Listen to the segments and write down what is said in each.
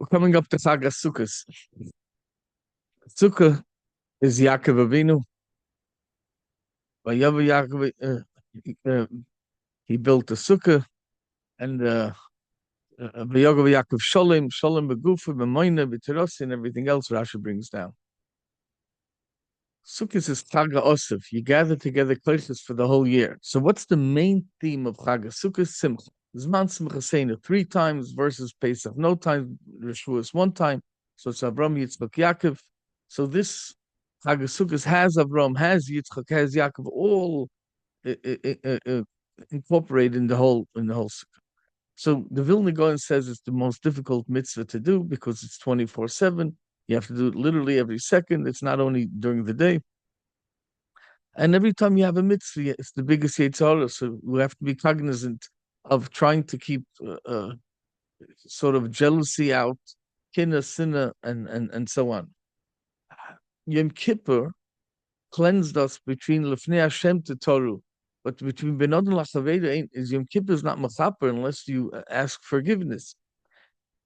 We're coming up to Chag Sukkos. Sukkah is Yaakov Avinu. Vayav Yaakov, he built a sukkah, and Vayav Yaakov Sholem, Sholem Begufa, B'moina, B'terosi, and everything else Rashi brings down. Sukkot is Chag Osif. You gather together classes for the whole year. So what's the main theme of Chag Sukkot? Simcha. Zman Simcha Seinu 3 times versus Pesach no time, Shavuos 1 time. So it's Avram, Yitzchak, Yaakov. So this Chag Sukkot has Avram, has Yitzchak, has Yaakov, all incorporated in the whole Sukkah. So the Vilna Gaon says it's the most difficult mitzvah to do because it's 24/7. You have to do it literally every second. It's not only during the day. And every time you have a mitzvah, it's the biggest Yetzirah. So we have to be cognizant of trying to keep sort of jealousy out, kinna, sinna, and so on. Yom Kippur cleansed us between Lefnei Hashem to Toru. But between Benod and Lasaveda is Yom Kippur is not Machaper unless you ask forgiveness.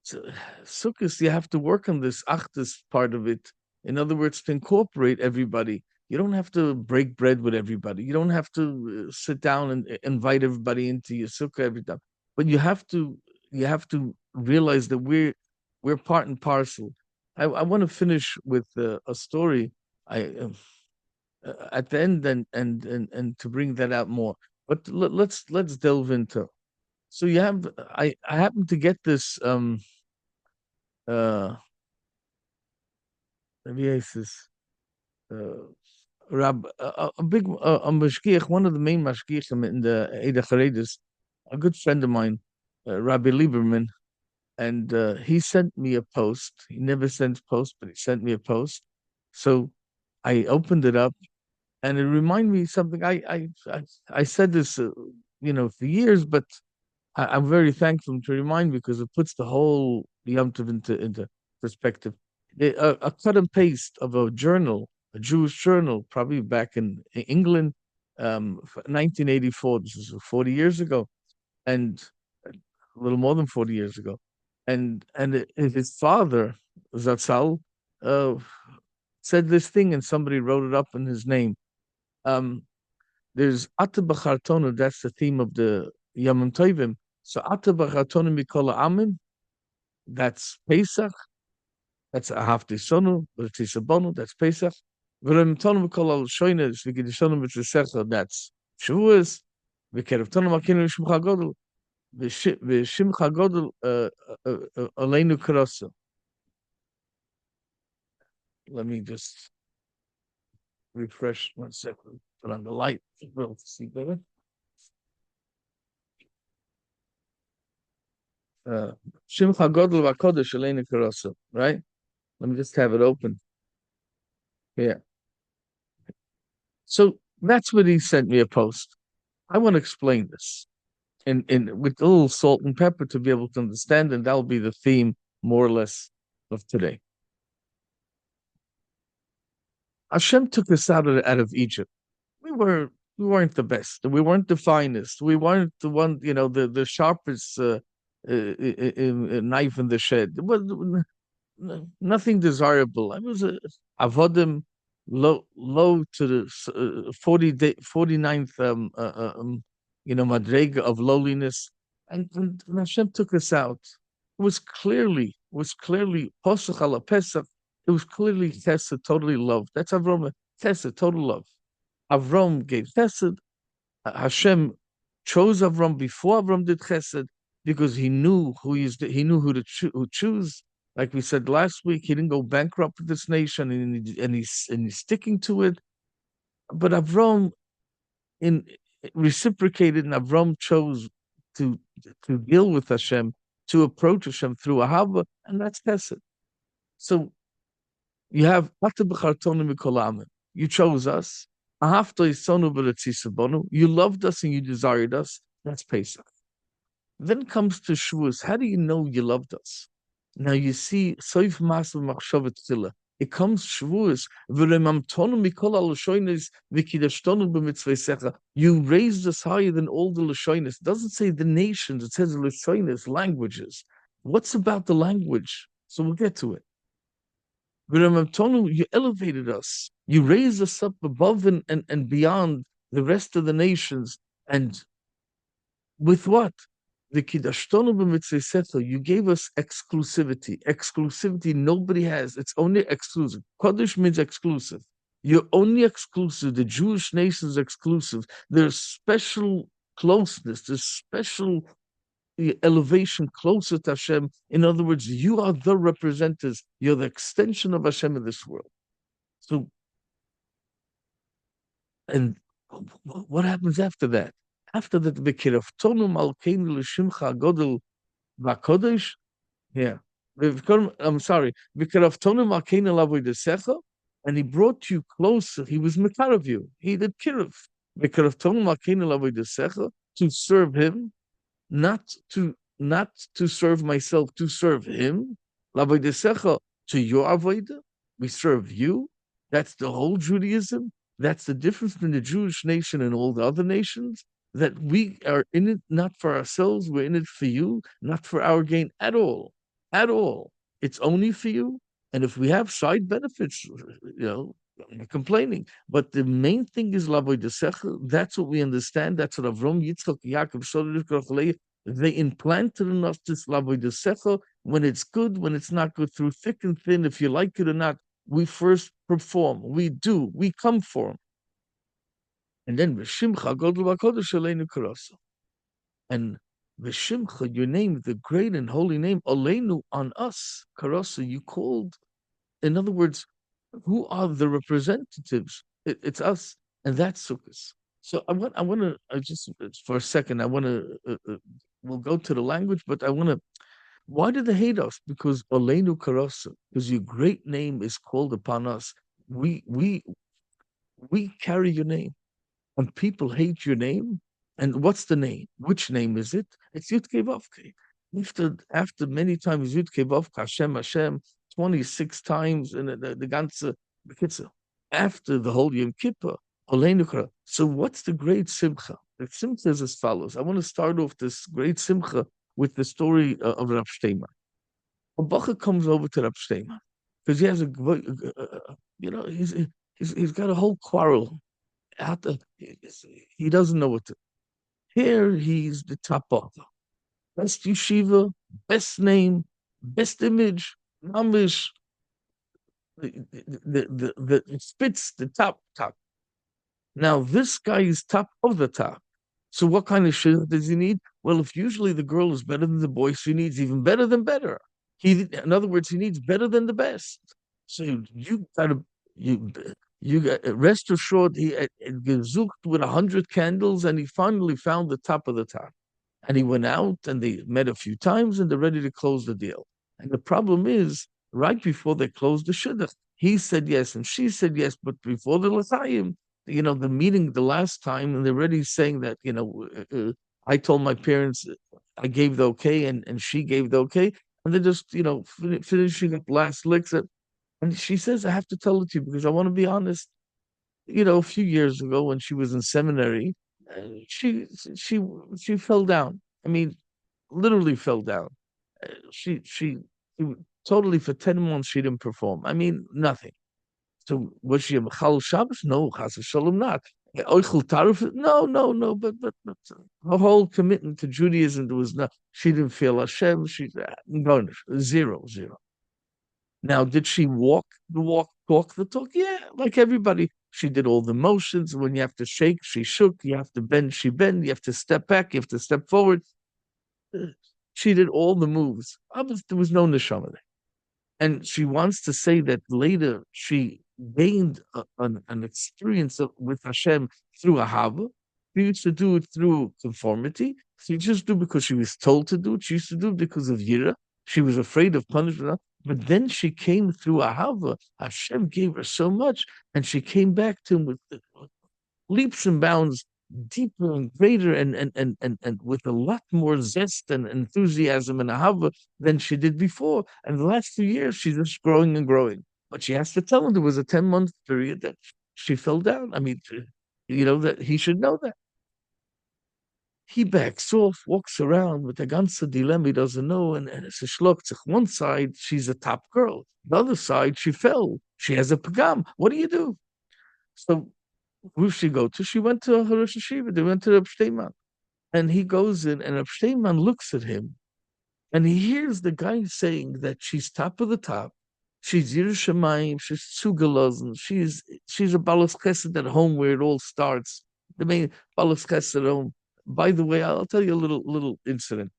So, Sukkot, you have to work on this Achdus part of it. In other words, to incorporate everybody. You don't have to break bread with everybody. You don't have to sit down and invite everybody into your sukkah every time. But you have to realize that we're part and parcel. I want to finish with a story. At the end and to bring that out more. But let's delve into. So you have I happen to get this maybe a big mashgiach, one of the main mashgiachim in the Eida Charedis, a good friend of mine, Rabbi Lieberman, and he sent me a post. He never sends posts, but he sent me a post. So I opened it up, and it reminded me of something. I said this, for years, but I'm very thankful to remind me because it puts the whole Yom Tov into perspective. A cut and paste of a journal, a Jewish journal, probably back in England, 1984. This is 40 years ago, and a little more than 40 years ago. And his father, Zatzal, said this thing, and somebody wrote it up in his name. There's Ata B'chartonu, that's the theme of the Yom Tovim. So Ata B'chartonu Mikol Amin, that's Pesach. That's Ahafti Sonu, B'Tisabonu, that's Pesach. V'Rem Tonu Mikol Al Shoynes, V'Gidishonu B'Tzesecha, that's Shavuos. V'Kerev Tonu Makinu Shimcha Godel, V'Shimcha Godel Aleinu Karosa. Let me just refresh 1 second. Put on the light to see better. Shimcha Godel V'Kodesh Aleinu Karosa, right? Let me just have it open. Yeah. So that's what he sent me a post. I want to explain this in with a little salt and pepper to be able to understand, and that'll be the theme more or less of today. Hashem took us out of Egypt. We weren't the best. We weren't the finest. We weren't the one, the sharpest knife in the shed. It was nothing desirable. I was a avodim low to the 49th madrega of lowliness, and Hashem took us out. It was clearly posach ala pesach. It was clearly chesed, totally love. That's Avram, chesed, total love. Avram gave chesed. Hashem chose Avram before Avram did chesed because he knew who to choose. Like we said last week, he didn't go bankrupt with this nation, and he's sticking to it. But Avram reciprocated, and Avram chose to deal with Hashem, to approach Hashem through Ahava, and that's Chesed. So you have you chose us. You loved us and you desired us. That's Pesach. Then comes to Shavuos. How do you know you loved us? Now you see, Soif Masav Machshavet Tzila. It comes Shavuos. You raised us higher than all the Lashonis. It doesn't say the nations, it says Lashonis, languages. What's about the language? So we'll get to it. You elevated us. You raised us up above and beyond the rest of the nations. And with what? The Kidashtonu b'mitzvah, you gave us exclusivity. Exclusivity nobody has. It's only exclusive. Kodesh means exclusive. You're only exclusive. The Jewish nation is exclusive. There's special closeness. There's special elevation closer to Hashem. In other words, you are the representatives. You're the extension of Hashem in this world. So, and what happens after that? After that, v'kiraftonu malkeinu l'shimcha godel v'kodesh. Yeah, I'm sorry. V'kiraftonu malkeinu l'avodesecha, and he brought you closer. He was mekar of you. He did kirav. V'kiraftonu malkeinu l'avodesecha, to serve him, not to serve myself, to serve him. L'avodesecha, to your avodah. We serve you. That's the whole Judaism. That's the difference between the Jewish nation and all the other nations, that we are in it not for ourselves, we're in it for you, not for our gain at all. At all. It's only for you. And if we have side benefits, I'm not complaining. But the main thing is Lavoidesecha. That's what we understand. That's what Avram, Yitzchak, Yaakov, they implanted in us this Lavoidesecha. When it's good, when it's not good, through thick and thin, if you like it or not, we first perform, we come for him. And then V'shimcha Godel V'Kodesh Aleinu Karasa. And V'shimcha, your name, the great and holy name, Aleinu, on us, Karasa, you called. In other words, who are the representatives? It's us, and that's Sukkos. So I want to just for a second, I want to we'll go to the language, but I want to. Why did they hate us? Because Aleinu Karasa, because your great name is called upon us. We carry your name, and people hate your name. And what's the name? Which name is it? It's Yudke Vavke. After many times Yudke Vavke, Hashem, 26 times in the ganze Bekitzer. After the whole Yom Kippur, Aleinu Karasa. So what's the great Simcha? The Simcha is as follows. I want to start off this great Simcha with the story of Rav Shteiman. A bacher comes over to Rav Shteiman because he has he's got a whole quarrel. He doesn't know what to. Here he's the top author, best yeshiva, best name, best image, mamish, the spits the top. Now this guy is top of the top. So what kind of shit does he need? Well, if usually the girl is better than the boy, she needs even better than better. In other words, he needs better than the best. So you got rest assured. He gezoekt with 100 candles, and he finally found the top of the top. And he went out, and they met a few times, and they're ready to close the deal. And the problem is, right before they closed the shidduch, he said yes, and she said yes, but before the l'chaim, the meeting the last time, and they're already saying that, I told my parents I gave the okay, and she gave the okay, and they're just, finishing up last licks. And she says, I have to tell it to you because I want to be honest. A few years ago when she was in seminary, she fell down. I mean, literally fell down. She totally for 10 months she didn't perform. I mean, nothing. So was she a Mechal Shabbos? No, Chas Shalom not. Oichel Tarif? No. But her whole commitment to Judaism was not. She didn't feel Hashem. She's no, zero. Now, did she walk the walk, talk the talk? Yeah, like everybody. She did all the motions. When you have to shake, she shook. You have to bend, she bent. You have to step back. You have to step forward. She did all the moves. There was no neshama there. And she wants to say that later she gained an experience with Hashem through Ahava. She used to do it through conformity. She just do because she was told to do it. She used to do it because of Yira. She was afraid of punishment. But then she came through Ahava. Hashem gave her so much, and she came back to him with leaps and bounds, deeper and greater, and with a lot more zest and enthusiasm and Ahava than she did before. And the last 2 years, she's just growing and growing. But she has to tell him there was a 10-month period that she fell down. I mean, that he should know that. He backs off, walks around with a ganze dilemma he doesn't know, and it's a schluckt. One side, she's a top girl. The other side, she fell. She has a pagam. What do you do? So who she go to? She went to her Rosh Hashiva. They went to the Abshteiman. And he goes in, and Abshteiman looks at him, and he hears the guy saying that she's top of the top. She's Yerushalayim, she's Tzugalazn, she's a Balas Chesed at home where it all starts. The main Balas Chesed at home. By the way, I'll tell you a little incident.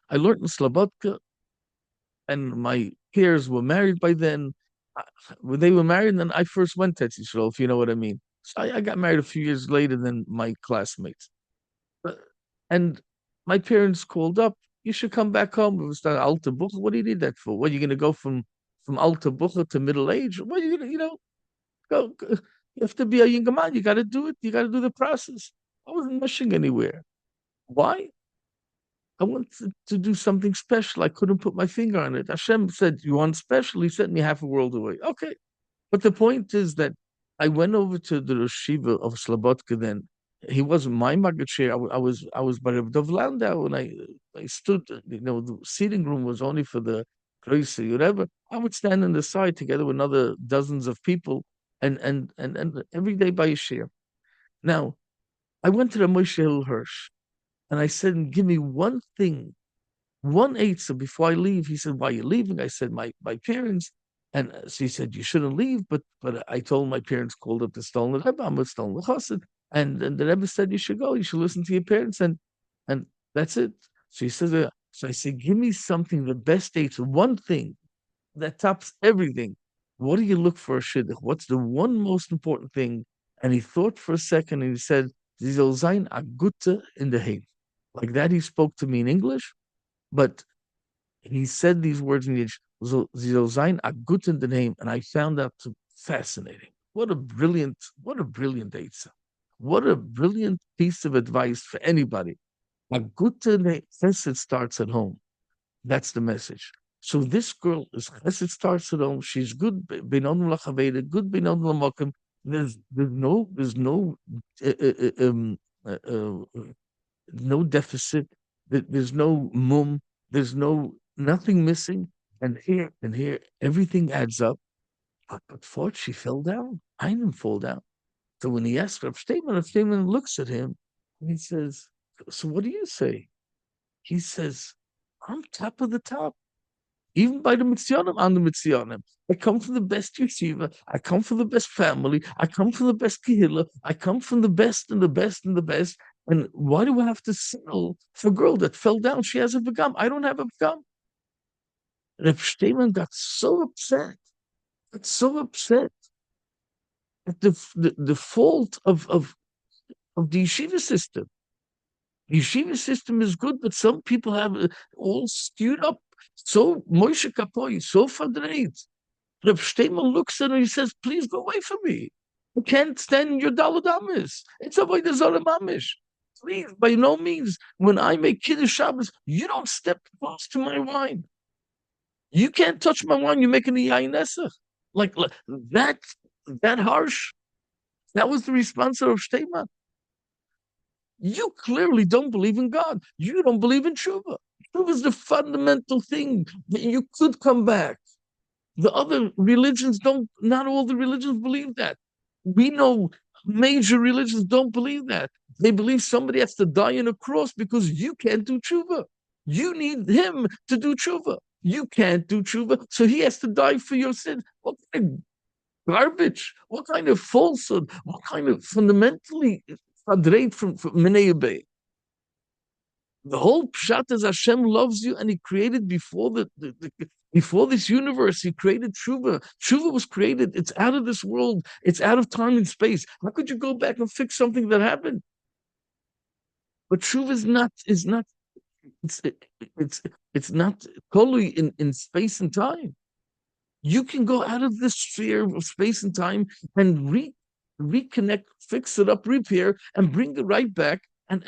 I learned in Slobodka, and my peers were married by then. When they were married, and then I first went to Yisrael, if you know what I mean. So I got married a few years later than my classmates. But- And my parents called up, you should come back home. It was the Alta Bucha. What do you need that for? What, are you going to go from Alta Bucha to middle age? What are you going to, go, you have to be a younger man. You got to do it. You got to do the process. I wasn't rushing anywhere. Why? I wanted to do something special. I couldn't put my finger on it. Hashem said, you want special? He sent me half a world away. Okay. But the point is that I went over to the Rosh Yeshiva of Slobodka then. He wasn't my Maggid chair. I was by Reb Dov Landau, and I stood. The seating room was only for the Kreise, whatever. I would stand on the side together with other dozens of people, and every day by a share. Now I went to the Moshe Hill Hirsch, and I said, "Give me one thing, one eitzah before I leave." He said, "Why are you leaving?" I said, "My parents." And so he said, "You shouldn't leave." But I told my parents, called up the Stolen Rebbe, I'm with Stolen Chassid. And the Rebbe said, "You should go. You should listen to your parents." And that's it. So he says, so I said, "Give me something, the best eitzah, one thing that tops everything. What do you look for a shidduch? What's the one most important thing?" And he thought for a second, and he said, "Sie soll sein a gute in the Heim." Like that, he spoke to me in English, but he said these words in Yiddish, "Sie soll sein a gut in the name," and I found that fascinating. What a brilliant answer. What a brilliant piece of advice for anybody. A gute name, chesed starts at home. That's the message. So this girl is chesed starts at home. She's good beinon lachaveda, good beinon lamakim. There's no uh, uh, uh, um, uh, uh, no deficit. There's no mum. There's nothing missing. And here, everything adds up. But Ford, she fell down. I didn't fall down. So when he asked Rav Steinman looks at him and he says, "So what do you say?" He says, "I'm top of the top. Even by the Mitzionim, I'm the Mitzionim. I come from the best yeshiva. I come from the best family. I come from the best kehillah. I come from the best and the best and the best. And why do I have to settle for a girl that fell down? She has a begam. I don't have a begam." Reb Steinman got so upset, at the fault of the yeshiva system. The yeshiva system is good, but some people have all skewed up. So Moshe Kapoy, so verdreht. Reb Steinman looks at her and he says, "Please go away from me. I can't stand your daladamis. It's a way to Zolamamish. Please, by no means, when I make Kiddush Shabbos, you don't step close to my wine. You can't touch my wine. You're making a yain nesach." Like that harsh. That was the response of Steinman. You clearly don't believe in God. You don't believe in tshuva. Tshuva is the fundamental thing that you could come back. The other religions don't, not all the religions believe that. We know major religions don't believe that. They believe somebody has to die on a cross because you can't do tshuva. You need him to do tshuva. You can't do tshuva, so he has to die for your sins. What kind of garbage? What kind of falsehood? What kind of fundamentally fadreit from Minei Bay? The whole pshat is Hashem loves you, and He created before before this universe. He created tshuva. Tshuva was created. It's out of this world. It's out of time and space. How could you go back and fix something that happened? But tshuva is not it's it's not totally in space and time. You can go out of this sphere of space and time and reconnect, fix it up, repair, and bring it right back. And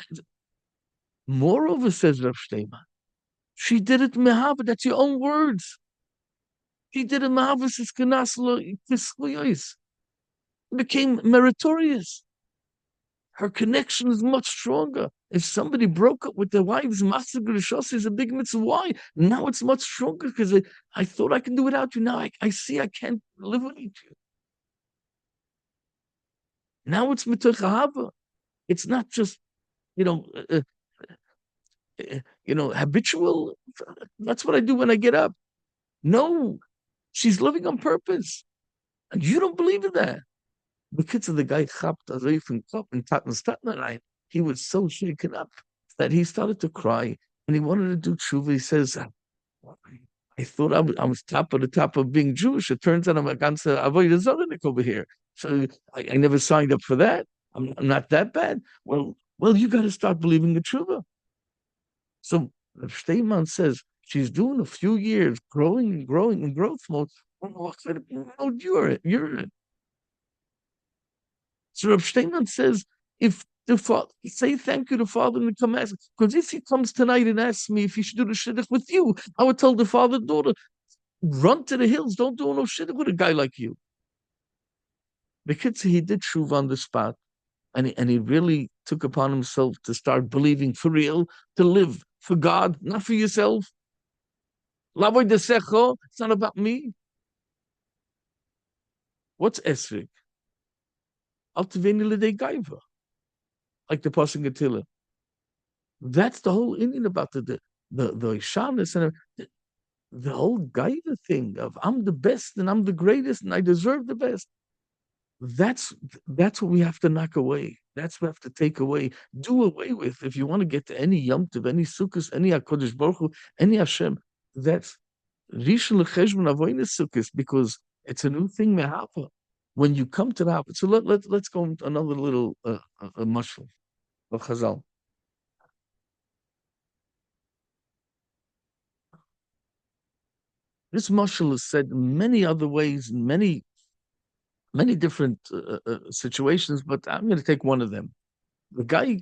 moreover, says Rav Steinman, she did it mehava. That's your own words. She did it mehava. It became meritorious. her connection is much stronger. If somebody broke up with their wives, Master Grishos is a big mitzvah. Why? Now it's much stronger because I thought I can do without you. Now I see I can't live without you. Now it's mitachahava. It's not just you know habitual. That's what I do when I get up. No, she's living on purpose, and you don't believe in that. The kids of the guy chapped Azayf and Kop and Tat and Statner. He was so shaken up that he started to cry and he wanted to do tshuva. He says, I thought I was top of the top of being Jewish. It turns out I'm a ganze Avodah Zarah over here. So I never signed up for that. I'm not that bad. Well, you got to start believing the tshuva. So the Steinman says she's doing a few years, growing and growing in growth mode. What kind of mode you're in? So Rav Steinman says, if the father say thank you to father and come ask, because if he comes tonight and asks me if he should do the shidduch with you, I would tell the father, daughter, run to the hills, don't do no shidduch with a guy like you. The kid said he did shuv on the spot, and he really took upon himself to start believing for real, to live for God, not for yourself. Lavoy desecho, it's not about me. What's esrik? Altiveni l'dei gaiva, like the passing Attila. That's the whole Indian about the Ishanis and the whole Gaiva thing of I'm the best and I'm the greatest and I deserve the best. That's that's what we have to knock away. That's what we have to take away, do away with. If you want to get to any Yom Tov, any Sukkos, any HaKadosh Baruch Hu, any Hashem, that's Rishon L'Cheshbon Avonis Sukkos because it's a new thing mehapa. When you come to the Hapa, so let's go into another little mushroom of Chazal. This mashal is said in many other ways, in many different situations, but I'm going to take one of them. The guy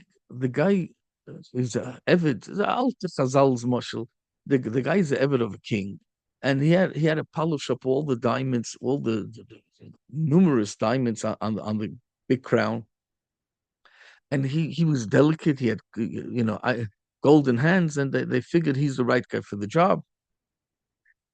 is a Eved, Al Chazal's mashal. The guy is the Eved of a king, and he had to polish up all the diamonds, all the numerous diamonds on the big crown, and he was delicate. He had golden hands, and they figured he's the right guy for the job.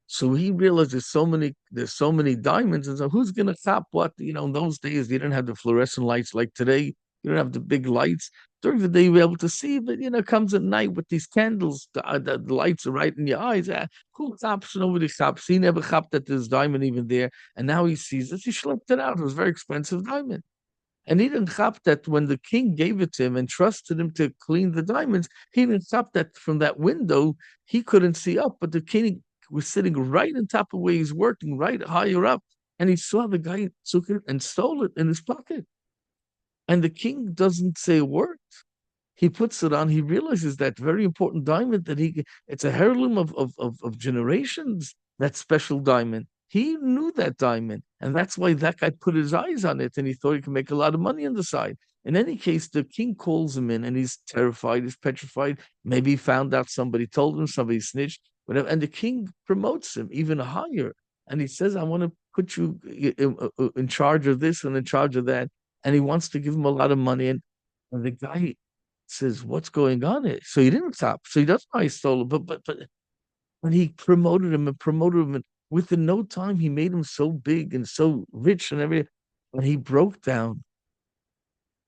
So he realized there's so many diamonds, and so who's gonna stop what? In those days you didn't have the fluorescent lights like today. You don't have the big lights. During the day you were able to see, but it comes at night with these candles. The lights are right in your eyes. Who stops? Nobody stops. He never stopped that there's diamond even there, and now he sees it. He schlepped it out. It was a very expensive diamond. And he didn't chop that when the king gave it to him and trusted him to clean the diamonds. He didn't chop that from that window. He couldn't see up, but the king was sitting right on top of where he's working, right higher up. And he saw the guy took it and stole it in his pocket. And the king doesn't say a word. He puts it on. He realizes that very important diamond that it's a heirloom of generations, that special diamond. He knew that diamond, and that's why that guy put his eyes on it, and he thought he could make a lot of money on the side. In any case, the king calls him in, and he's terrified, he's petrified. Maybe he found out somebody told him, somebody snitched, whatever. And the king promotes him even higher, and he says, "I want to put you in charge of this and in charge of that." And he wants to give him a lot of money, and the guy says, "What's going on here?" So he didn't stop. So he doesn't know he stole it, but when he promoted him and promoted him, and within no time he made him so big and so rich and everything. When he broke down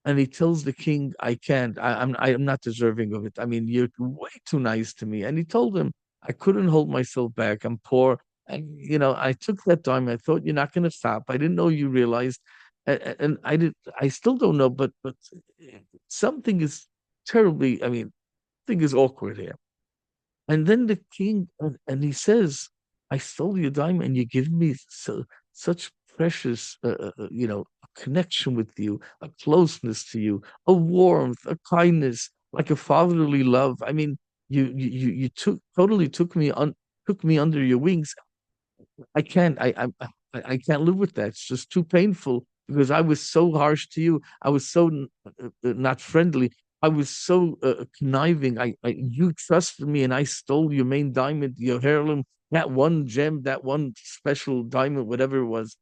and he tells the king, "I can't. I'm not deserving of it. I mean, you're way too nice to me." And he told him, "I couldn't hold myself back. I'm poor, and I took that time. I thought you're not going to stop. I didn't know you realized, and I did. I still don't know, but something is terribly. I mean, thing is awkward here." And then the king, and he says, "I stole your diamond, and you give me such precious, connection with you, a closeness to you, a warmth, a kindness, like a fatherly love. I mean, you took me under your wings. I can't. I can't live with that. It's just too painful because I was so harsh to you. I was so not friendly. I was so conniving. You trusted me, and I stole your main diamond, your heirloom, that one gem, that one special diamond, whatever it was."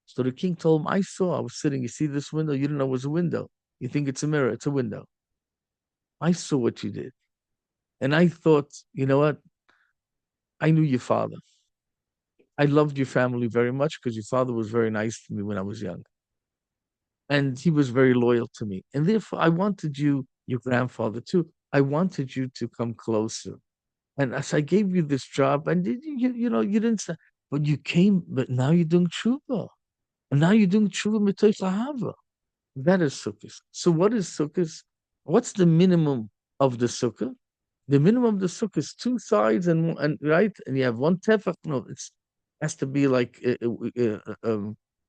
So the king told him, "I saw. I was sitting. You see this window? You didn't know it was a window. You think it's a mirror, it's a window. I saw what you did. And I thought, you know what? I knew your father. I loved your family very much because your father was very nice to me when I was young. And he was very loyal to me. And therefore, I wanted you, your grandfather too, I wanted you to come closer. And as I gave you this job, and you didn't say, but you came, but now you're doing tshuva. And now you're doing tshuva mitoich ahava. That is sukkahs. So what is sukkahs? What's the minimum of the sukkah? The minimum of the sukkah is two sides and right, and you have one tefach. No, it's has to be like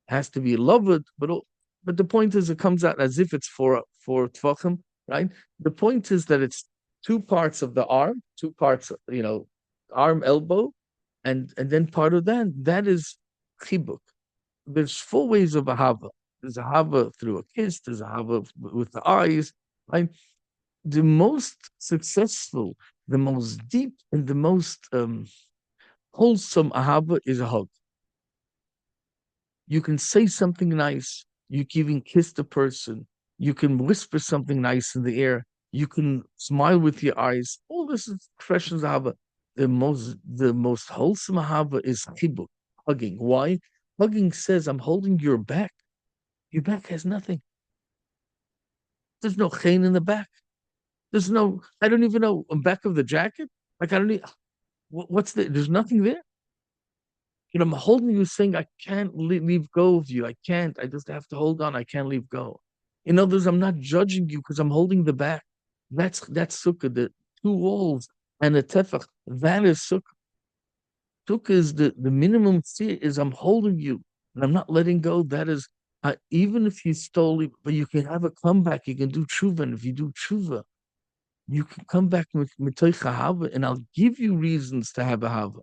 has to be loved, but the point is it comes out as if it's four tefachim, right? The point is that it's two parts of the arm, two parts, arm, elbow, and then part of that is chibuk. There's four ways of ahava. There's ahava through a kiss. There's ahava with the eyes. Right? The most successful, the most deep, and the most wholesome ahava is a hug. You can say something nice. You can even kiss the person. You can whisper something nice in the air. You can smile with your eyes. All this is expressions of ahava. The most wholesome ahava is chibuk, hugging. Why? Hugging says, I'm holding your back. Your back has nothing. There's no chain in the back. There's no, I don't even know, on back of the jacket. Like, I don't need, what's there's nothing there. I'm holding you saying, I can't leave go of you. I can't. I just have to hold on. I can't leave go. In others, I'm not judging you because I'm holding the back. That's sukkah, the two walls and a tefach. That is sukkah. Sukkah is the minimum fear is I'm holding you and I'm not letting go. That is, even if you stole it, but you can have a comeback. You can do tshuva. And if you do tshuva, you can come back with mitoich hava, and I'll give you reasons to have a hava.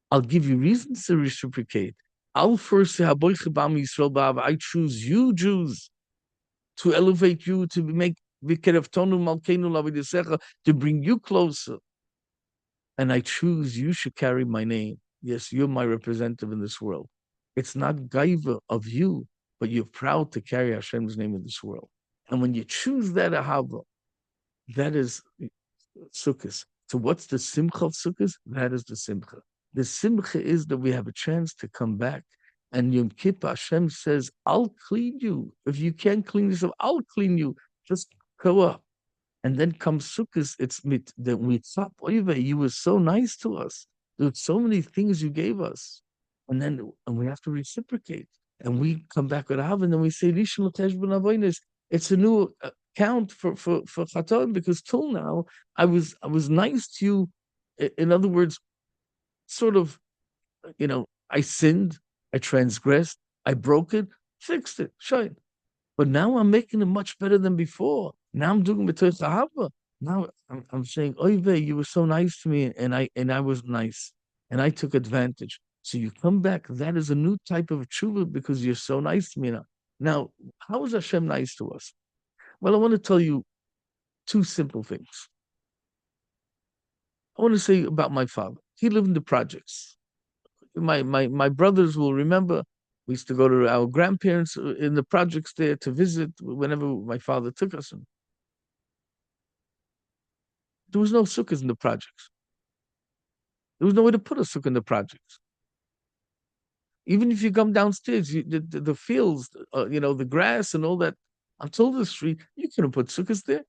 I'll give you reasons to reciprocate. I'll first say, I choose you, Jews, to elevate you, to make to bring you closer. And I choose you should carry my name. Yes, you're my representative in this world. It's not gaiva of you, but you're proud to carry Hashem's name in this world. And when you choose that ahava, that is Sukkot. So what's the simcha of Sukkot? That is the simcha. The simcha is that we have a chance to come back. And Yom Kippur, Hashem says, I'll clean you. If you can't clean yourself, I'll clean you. Just go up. And then comes Sukkot, it's mit that we thought, you were so nice to us. There's so many things you gave us. And we have to reciprocate. And we come back with Av, and then we say, it's a new count for Chatan, because till now I was nice to you. In other words, sort of, I sinned, I transgressed, I broke it, fixed it, shine. But now I'm making it much better than before. Now I'm doing B'toich Ahava. Now I'm saying, Oy you were so nice to me, and I was nice, and I took advantage. So you come back. That is a new type of tshuva because you're so nice to me now. Now, how is Hashem nice to us? Well, I want to tell you two simple things. I want to say about my father. He lived in the projects. My brothers will remember. We used to go to our grandparents in the projects there to visit whenever my father took us. And there was no sukkahs in the projects. There was no way to put a sukkah in the projects. Even if you come downstairs, the fields, the grass and all that, until the street, you couldn't put sukkahs there.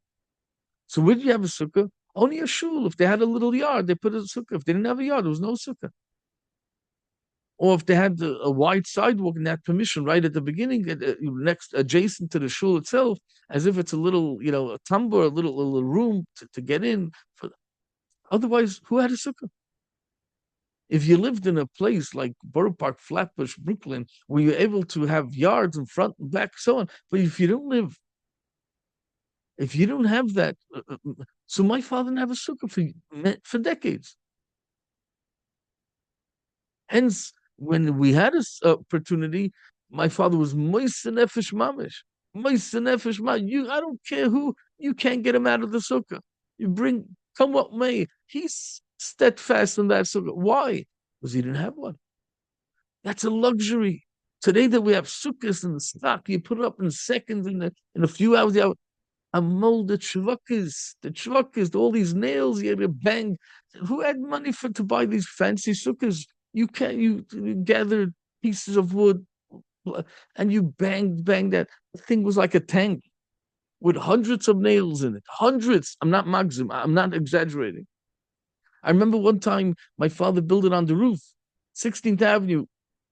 So where did you have a sukkah? Only a shul. If they had a little yard, they put a sukkah. If they didn't have a yard, there was no sukkah. Or if they had a wide sidewalk and they had permission right at the beginning, next adjacent to the shul itself, as if it's a little, a tambur, a little room to get in. Otherwise, who had a sukkah? If you lived in a place like Borough Park, Flatbush, Brooklyn, where you're able to have yards in front and back, so on, but if you don't have that, so my father didn't have a sukkah for decades. Hence, when we had this opportunity, my father was moist nefesh mamish. Moist nefesh mamish. I don't care who, you can't get him out of the sukkah. Come what may. He's steadfast in that sukkah. Why? Because he didn't have one. That's a luxury. Today that we have sukkahs in the stock, you put it up in seconds, in a few hours, you have a mold, the truckers, all these nails you had to bang. Who had money for to buy these fancy sukkahs? You gathered pieces of wood and you bang that. The thing was like a tank with hundreds of nails in it. Hundreds. I'm not magzim. I'm not exaggerating. I remember one time my father built it on the roof, 16th Avenue,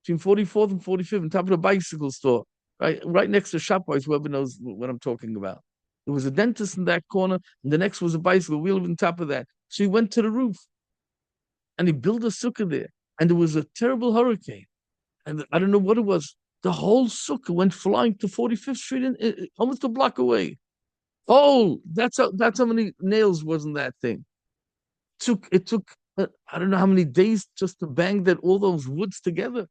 between 44th and 45th, on top of the bicycle store, right next to Shopwise, whoever knows what I'm talking about. There was a dentist in that corner, and the next was a bicycle wheel on top of that. So he went to the roof and he built a sukkah there. And there was a terrible hurricane. And I don't know what it was. The whole sukkah went flying to 45th Street, almost a block away. Oh, that's how many nails was in that thing. It took I don't know how many days just to bang that all those woods together.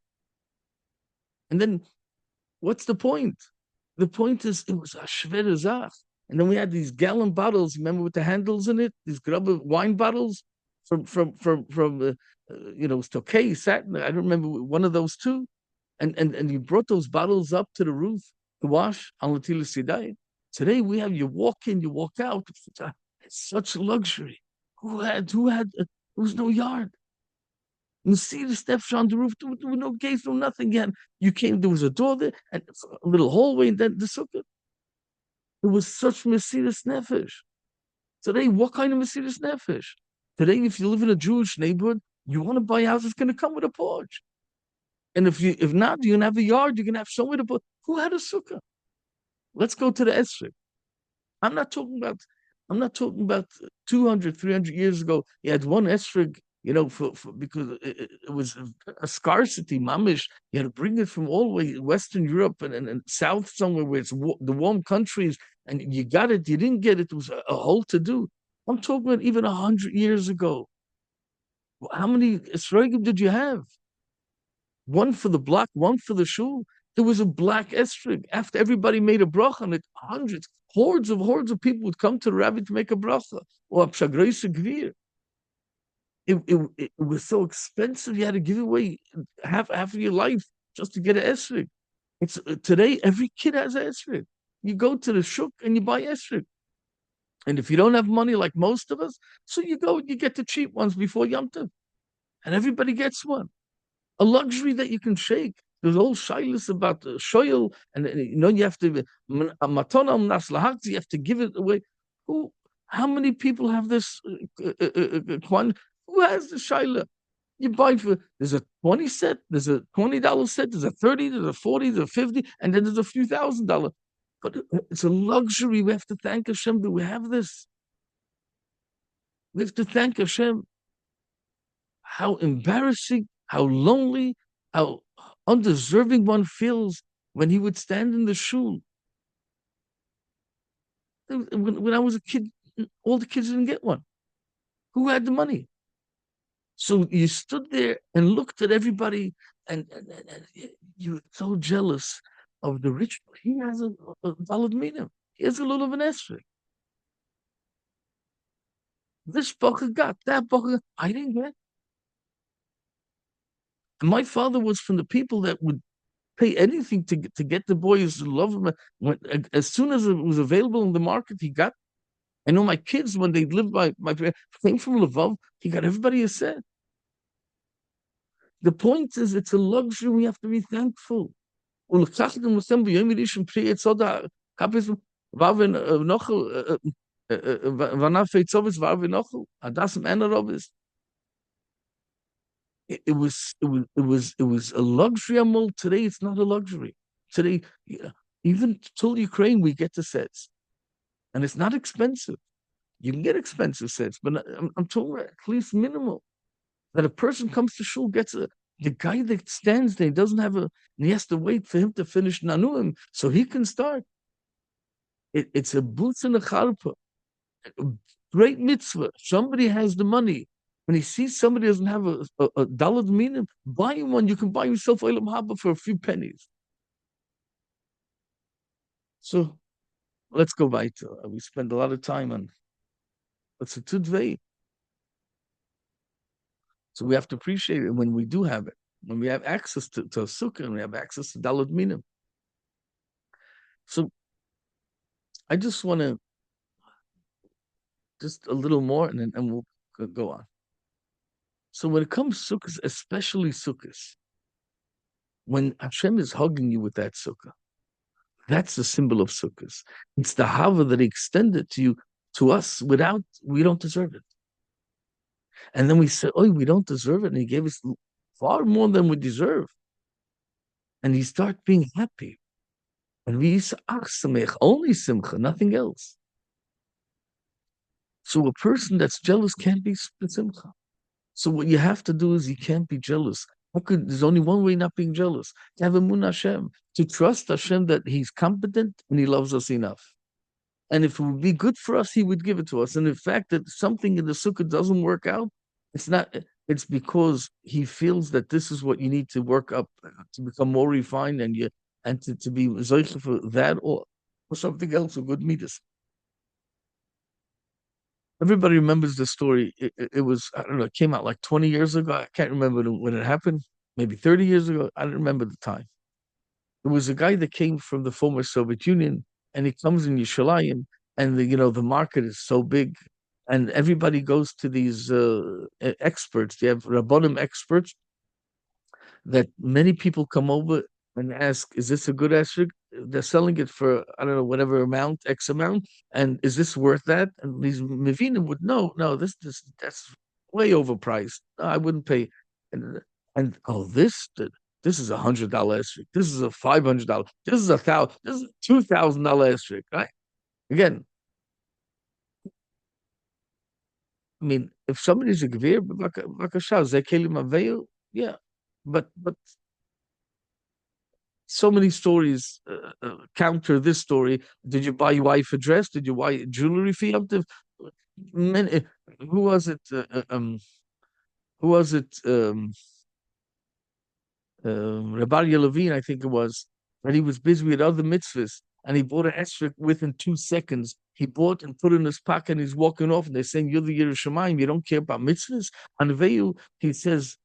And then what's the point? The point is it was a schwere Zach. And then we had these gallon bottles, remember with the handles in it, these grubber wine bottles from Stockay, Satin. I don't remember one of those two. And you brought those bottles up to the roof to wash on Latila Sidai. Today we have you walk in, you walk out. It's such luxury. There was no yard. You see the steps on the roof, there were no gates, no nothing yet. You came, there was a door there, and a little hallway, and then the sukkah. It was such Mesiras Nefesh. Today, what kind of Mesiras Nefesh? Today, if you live in a Jewish neighborhood, you want to buy a house, it's going to come with a porch. And if not, you're going to have a yard, you're going to have somewhere to put. Who had a sukkah? Let's go to the Esrog. I'm not talking about I'm not talking about 200, 300 years ago. You had one esrog, because it was a scarcity, mamish. You had to bring it from all the way Western Europe and South somewhere where it's the warm countries, and you got it, you didn't get it. It was a whole to do. I'm talking about even 100 years ago. How many esrogim did you have? One for the block, one for the shul. There was a black esrog. After everybody made a bracha on it, hordes of people would come to the rabbi to make a bracha. Or a pshagroisa gvir. It was so expensive. You had to give away half of your life just to get an esrog. Today, every kid has an esrog. You go to the shuk and you buy esrog. And if you don't have money like most of us, so you go and you get the cheap ones before Yom Tov. And everybody gets one. A luxury that you can shake. There's all shilas about the shoyel, and you have to matonam naslahak. You have to give it away. How many people have this? Who has the shaila? You buy there's a 20 set, there's a $20 set, there's a 30, there's a 40, there's a 50, and then there's a few $1,000. But it's a luxury. We have to thank Hashem that we have this. We have to thank Hashem. How embarrassing, how lonely, how undeserving one feels when he would stand in the shul. When I was a kid, all the kids didn't get one. Who had the money? So you stood there and looked at everybody, and you were so jealous of the rich. He has a valid minim. He has a little of an esrog. This bacher got, that bacher, I didn't get. And my father was from the people that would pay anything to get the boys to love him. As soon as it was available in the market, he got. I know my kids, when they lived my came from Lvov, he got everybody a set. The point is, it's a luxury. We have to be thankful. It was a luxury amol. Today it's not a luxury. Today, even till Ukraine, we get the sets, and it's not expensive. You can get expensive sets, but I'm talking about at least minimal. That a person comes to shul, gets the guy that stands there doesn't have he has to wait for him to finish nanuim so he can start. It's a boots and a charpa, great mitzvah. Somebody has the money. When he sees somebody doesn't have a dalad minim, buy him one. You can buy yourself olam haba for a few pennies. So let's go weiter. We spend a lot of time on what's a tudvei. So we have to appreciate it when we do have it. when we have access to a sukkah and we have access to dalad minim. So I just want to just a little more, and then and we'll go on. So when it comes to sukkahs, especially sukkahs, when Hashem is hugging you with that sukkah, that's the symbol of sukkahs. It's the hava that he extended to us without we don't deserve it. And then we said, "Oh, we don't deserve it," and he gave us far more than we deserve. And you start being happy. And we say, "Ach samech," only simcha, nothing else. So a person that's jealous can't be simcha. So what you have to do is you can't be jealous. There's only one way not being jealous. To have emun Hashem, to trust Hashem that He's competent and He loves us enough. And if it would be good for us, He would give it to us. And the fact that something in the sukkah doesn't work out, it's not. It's because He feels that this is what you need to work up to become more refined, and to be zoiche for that or something else or good midas. Everybody remembers the story. It was, I don't know, it came out like 20 years ago. I can't remember when it happened. Maybe 30 years ago. I don't remember the time. There was a guy that came from the former Soviet Union, and he comes in Yerushalayim, and the market is so big, and everybody goes to these experts. They have Rabbonim experts that many people come over and ask, is this a good esrog? They're selling it for, I don't know, whatever amount, X amount, and is this worth that? And these Mevinim would know, no, that's way overpriced. No, I wouldn't pay. And oh, this is $100 esrog. This is a $500. This is This is a $2,000 esrog, right? Again, I mean, if somebody's a gvir, yeah, but so many stories counter this story. Did you buy your wife a dress? Did you buy jewelry for Yom Tov? Many, who was it? Who was it? Rabbi Levine, I think it was, and he was busy with other mitzvahs, and he bought an esrog within 2 seconds. He bought and put it in his pocket, and he's walking off, and they're saying, "You're the Yerushalayim, you don't care about mitzvahs." And Veyu, he says,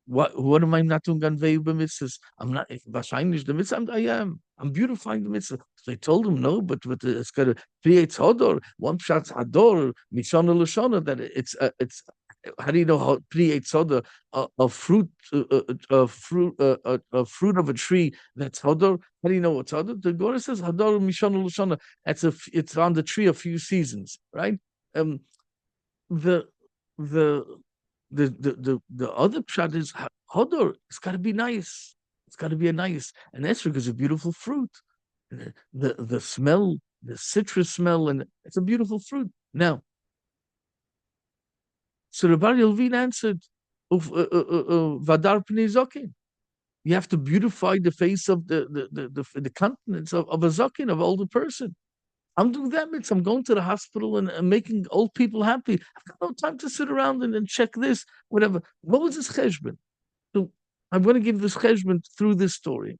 what am I not doing on Veyu b'mitzvahs? I'm not wahrscheinlich the mitzvah. I am. I'm beautifying the mitzvah. So they told him no, but it's got to create hodor. One pshat's hador mishana l'shana, that it's. How do you know how create hodor? A fruit, a fruit of a tree that's hodor. How do you know what's hodor? The Gemara says hador mishana l'shana. It's on the tree a few seasons, right? The the the other pshat is hodor. It's got to be nice. It's got to be a nice. And esrog is a beautiful fruit. The smell, the citrus smell, and it's a beautiful fruit. Now, so Rabbi Yelvin answered, "Vadar pnei zokin." You have to beautify the face of the countenance of a zokin, of an older person. I'm doing that mitzvah. I'm going to the hospital and making old people happy. I've got no time to sit around and check this, whatever. What was this cheshbon? So I'm going to give this cheshbon through this story.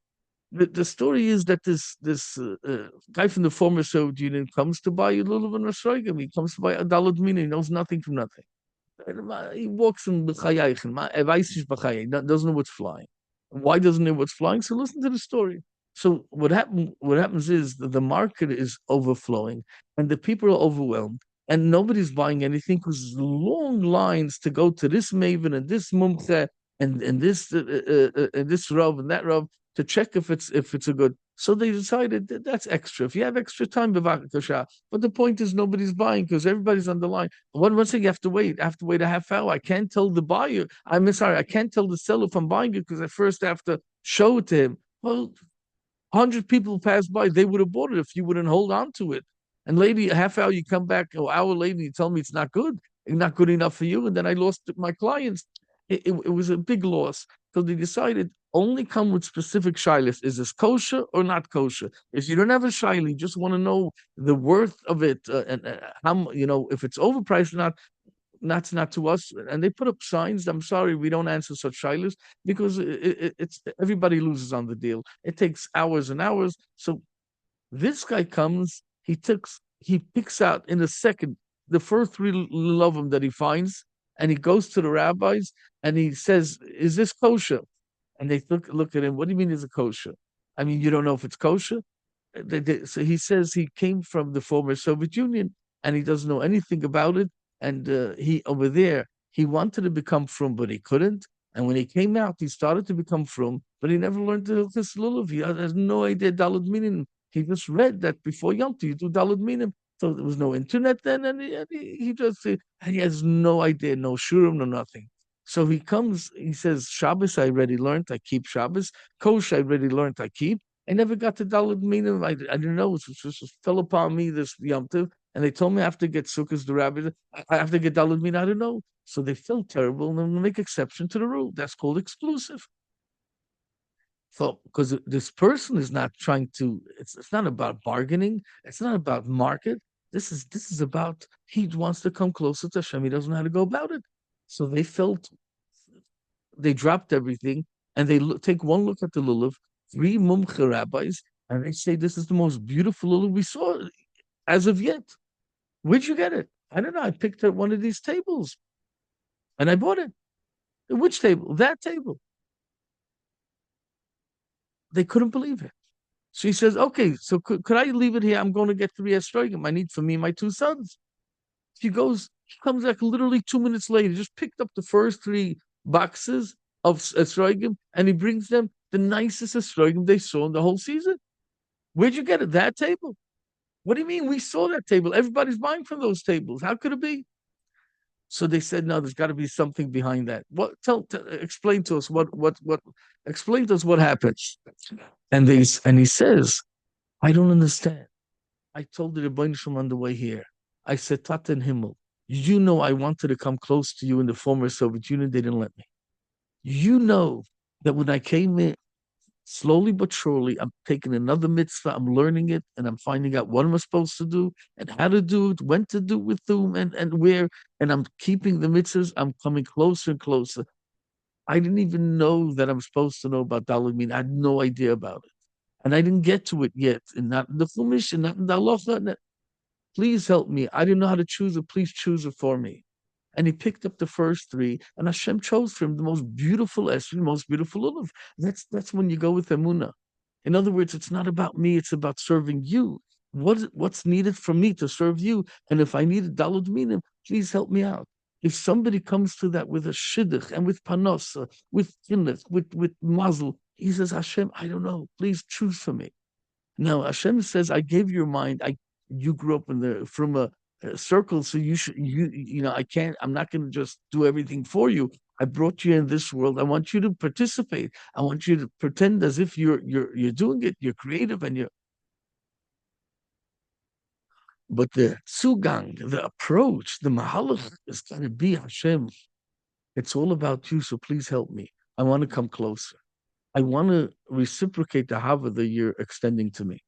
The story is that this guy from the former Soviet Union comes to buy a lulav and rasroigim. He comes to buy a dalad mina. He knows nothing from nothing. He walks in b'chayaychen. Doesn't know what's flying. Why doesn't know what's flying? So listen to the story. So what happens is that the market is overflowing and the people are overwhelmed and nobody's buying anything because there's long lines to go to this maven and this mumche and this rav and that rav to check if it's a good. So they decided that's extra. If you have extra time, but the point is nobody's buying because everybody's on the line. One thing you have to wait. I have to wait a half hour. I can't tell the buyer. I'm sorry. I can't tell the seller if I'm buying it because I first have to show it to him. Well, 100 people pass by, they would have bought it if you wouldn't hold on to it. And lady, a half hour, you come back, an hour later, you tell me it's not good, it's not good enough for you, and then I lost my clients. It was a big loss. So they decided only come with specific shilas. Is this kosher or not kosher? If you don't have a shilah, you just want to know the worth of it and how if it's overpriced or not. That's not to us. And they put up signs. I'm sorry, we don't answer such shilas because it's everybody loses on the deal. It takes hours and hours. So this guy comes, he picks out in a second the first three lovim that he finds, and he goes to the rabbis and he says, "Is this kosher?" And they look at him. What do you mean is it kosher? I mean, you don't know if it's kosher? So he says he came from the former Soviet Union and he doesn't know anything about it. And he over there, he wanted to become frum, but he couldn't. And when he came out, he started to become frum, but he never learned the Hilchos Lulav. He has no idea Dalad Minim. He just read that before Yom Tov, you do Dalad Minim. So there was no internet then, he just and he has no idea, no shurim, no nothing. So he comes, he says, Shabbos I already learned, I keep Shabbos. Kosher I already learned, I keep. I never got to Dalad Minim. I didn't know. It just fell upon me this Yom Tov, and they told me I have to get Sukkos the rabbi. I have to get Dalad Minim. I don't know. So they felt terrible, and then make exception to the rule. That's called exclusive. So because this person is not trying to, it's not about bargaining. It's not about market. This is about he wants to come closer to Hashem. He doesn't know how to go about it. So they felt they dropped everything and they take one look at the lulav, three mumcha rabbis, and they say this is the most beautiful lulav we saw as of yet. Where'd you get it? I don't know. I picked up one of these tables and I bought it. Which table? That table. They couldn't believe it. So he says, okay, so could I leave it here? I'm going to get three esrogim. I need for me and my two sons. He comes back literally 2 minutes later, he just picked up the first three boxes of esrogim and he brings them the nicest esrogim they saw in the whole season. Where'd you get it? That table? What do you mean? We saw that table. Everybody's buying from those tables. How could it be? So they said, no, there's got to be something behind that. Explain to us explain to us what happens. And he says, I don't understand. I told the Rebbeinu Shalom on the way here. I said, Tata and Himmel, you know I wanted to come close to you in the former Soviet Union. They didn't let me. You know that when I came in, slowly but surely, I'm taking another mitzvah, I'm learning it, and I'm finding out what am I supposed to do, and how to do it, when to do it with whom, and where, and I'm keeping the mitzvahs, I'm coming closer and closer. I didn't even know that I'm supposed to know about Daled Min. I had no idea about it. And I didn't get to it yet, and not in the Chumash, and not in the Halacha. Please help me. I didn't know how to choose it. Please choose it for me. And he picked up the first three, and Hashem chose for him the most beautiful esrog, the most beautiful lulav. That's when you go with emunah. In other words, it's not about me; it's about serving you. What's needed from me to serve you? And if I need a dalud minim, please help me out. If somebody comes to that with a shidduch and with panosa, with chinuch, with mazel, he says, Hashem, I don't know. Please choose for me. Now Hashem says, I gave you your mind. You grew up from a circle, so I can't. I'm not going to just do everything for you. I brought you in this world. I want you to participate. I want you to pretend as if you're doing it. You're creative and you're. But the zugang, the approach, the mahalach is going to be Hashem. It's all about you. So please help me. I want to come closer. I want to reciprocate the hava that you're extending to me.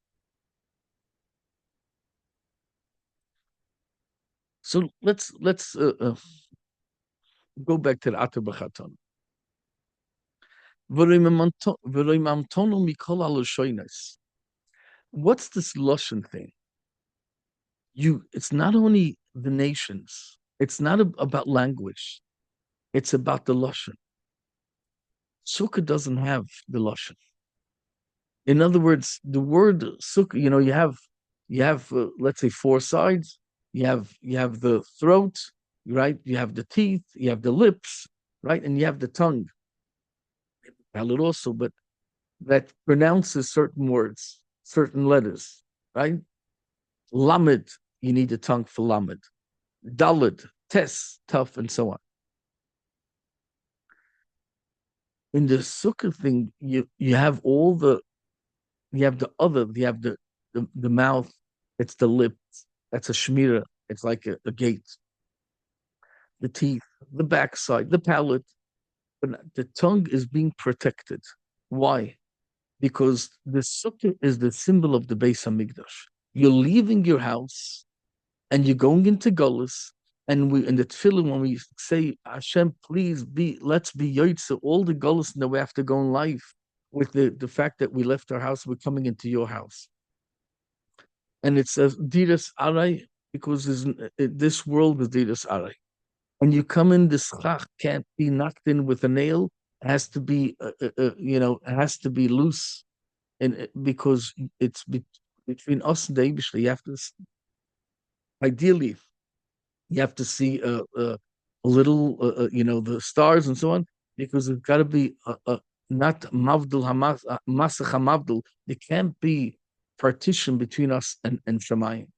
So let's go back to the Atar B'Chaton. What's this Lashon thing? It's not only the nations. It's not about language. It's about the Lashon. Sukkah doesn't have the Lashon. In other words, the word Sukkah, you have let's say four sides. You have the throat, right? You have the teeth, you have the lips, right? And you have the tongue. Palate also, but that pronounces certain words, certain letters, right? Lamed, you need a tongue for lamed. Dalid, tes, tough, and so on. In the sukkah thing, you have the mouth, it's the lips, that's a shmira, it's like a gate. The teeth, the backside, the palate, but the tongue is being protected. Why? Because the sukkah is the symbol of the Beis Hamikdash. You're leaving your house and you're going into Gullus, and we in the tefillin when we say Hashem, please let's be Yotze, all the Gullus that we have to go in life with the fact that we left our house, we're coming into your house. And it says Diras Arai, because this world is Diras Arai. And you come in, this chach can't be knocked in with a nail, has to be, it has to be loose, and because between us and the Eibishter, you have to ideally you have to see a little, the stars and so on, because it's got to be not mavdul masach hamavdul. There can't be partition between us and Shemayim.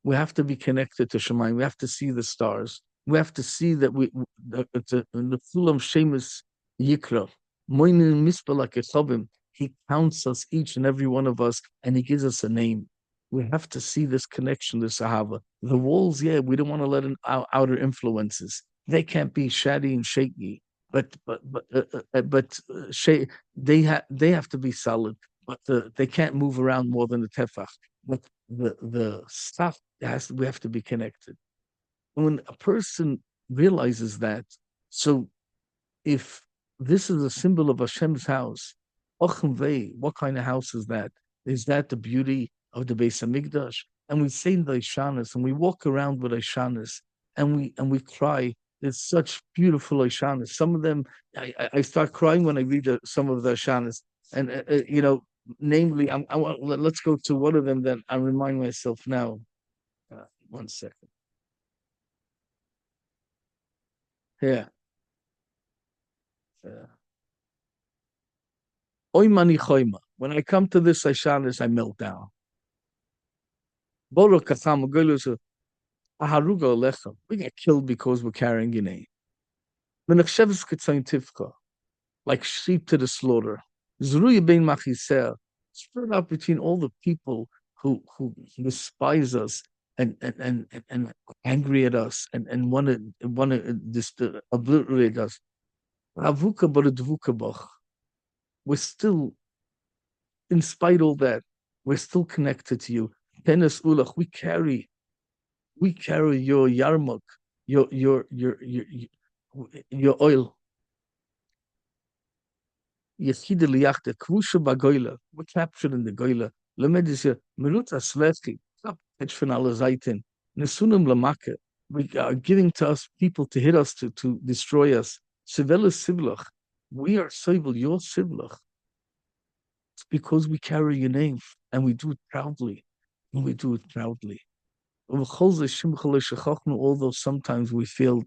We have to be connected to Shemayim. We have to see the stars. We have to see that the Fulam Shemus Yikra, Moinin Mispala Kechavim. He counts us, each and every one of us, and he gives us a name. We have to see this connection to Sahaba. The walls, yeah, we don't want to let in outer influences. They can't be shady and shaky, but they have to be solid. But they can't move around more than the tefach. But the stuff we have to be connected. And when a person realizes that, so if this is a symbol of Hashem's house, Ochem what kind of house is that? Is that the beauty of the Beis Hamikdash? And we say the Ishanas, and we walk around with Ishanas, and we cry. There's such beautiful Ishanas. Some of them, I start crying when I read some of the Ishanas, and namely, let's go to one of them that I remind myself now. 1 second. Yeah. Oymani choima. When I come to this Ishanis, I melt down. Baruch Kacham Agolus, Aharuga Alechem. We get killed because we're carrying your name. Menachshavs Ketzayin Tivka, like sheep to the slaughter. Zruya Ben Machisel, spread out between all the people who despise us and angry at us and want to just obliterate us. Avuka Baradvuka Bach. We're still, in spite of all that, we're still connected to you. Penis ulach, we carry your yarmuk, your oil. Yechida liyachta, kvusha bagoila. We're captured in the goila. Lemedisya, meruta sveti, kapetch von alle Seiten. Nesunum lamake. We are giving to us people to hit us, to destroy us. Sivela siblach. We are Sovel, your siblach. It's because we carry your name, and we do it proudly. And we do it proudly. Although sometimes we feel,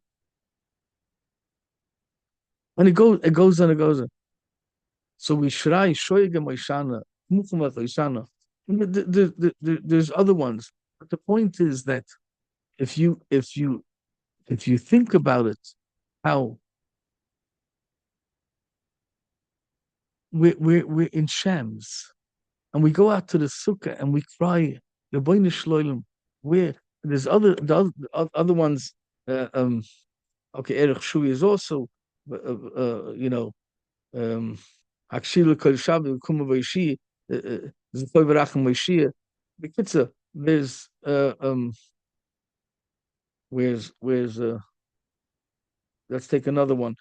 and it goes on, it goes on. So we shrai shoyge moishana, muchamat oishana. There's other ones, but the point is that if you think about it, how we're in shams, and we go out to the sukkah and we cry, Rabbeinu Shloim, where there's other ones. Okay, Erech Shui is also, Hakshilu Kol Shavu Kuma Vaishi, Zikoy Barachim Vaishia. Bekitza, there's where's let's take another one.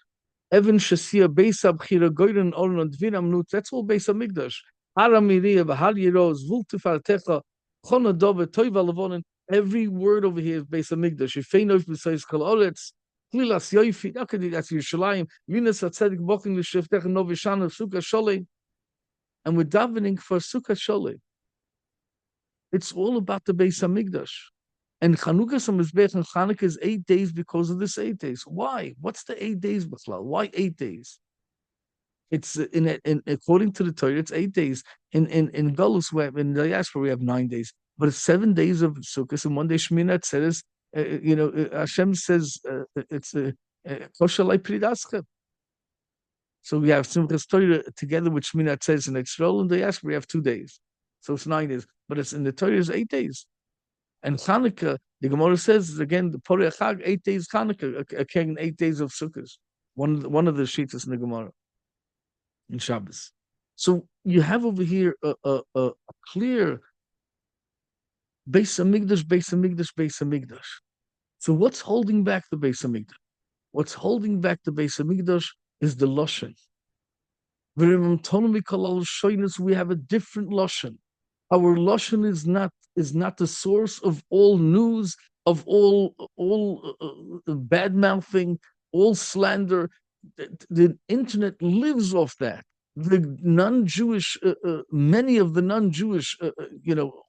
Evan Shasia Beis Abchira Goyren Oron Dvinam Nut. That's all Beis Hamikdash. Haramiria Bahal Yeroz Vultifar Techa Chona Dove Toiva Lavonin. Every word over here is Beis Hamikdash. Yifeinov b'Sayis Kol Oretz. Klilas Yoifi. That's Yerushalayim. Minas Atzedik Boking L'Shiftech Novishana Sukkah Sholei. And we're davening for Sukkah Sholei. It's all about the Beis Hamikdash. And Chanukah Samizbech and Chanukah is 8 days because of this 8 days. Why? What's the 8 days, B'chlal? Why 8 days? It's in according to the Torah, it's 8 days. In Galus, in the diaspora, we have 9 days. But it's 7 days of Sukkot and 1 day Sheminah Atzeres. Hashem says it's kosher like Pridaska. So we have Simchas Torah together with Sheminah Atzeres and Yisrael. In the diaspora, we have 2 days. So it's 9 days. But it's in the Torah is 8 days. And Chanukah, the Gemara says again, the Porei Chag, 8 days Chanukah, again 8 days of Sukkot. One of the sheets is in the Gemara in Shabbos. So you have over here a clear Beis Hamikdash, Beis Hamikdash, Beis Hamikdash. So what's holding back the Beis Hamikdash? What's holding back the Beis Hamikdash is the Lashon. We have a different Lashon. Our Lashon is not the source of all news, of all bad mouthing, all slander. the internet lives off that. The non-Jewish, many of the non-Jewish,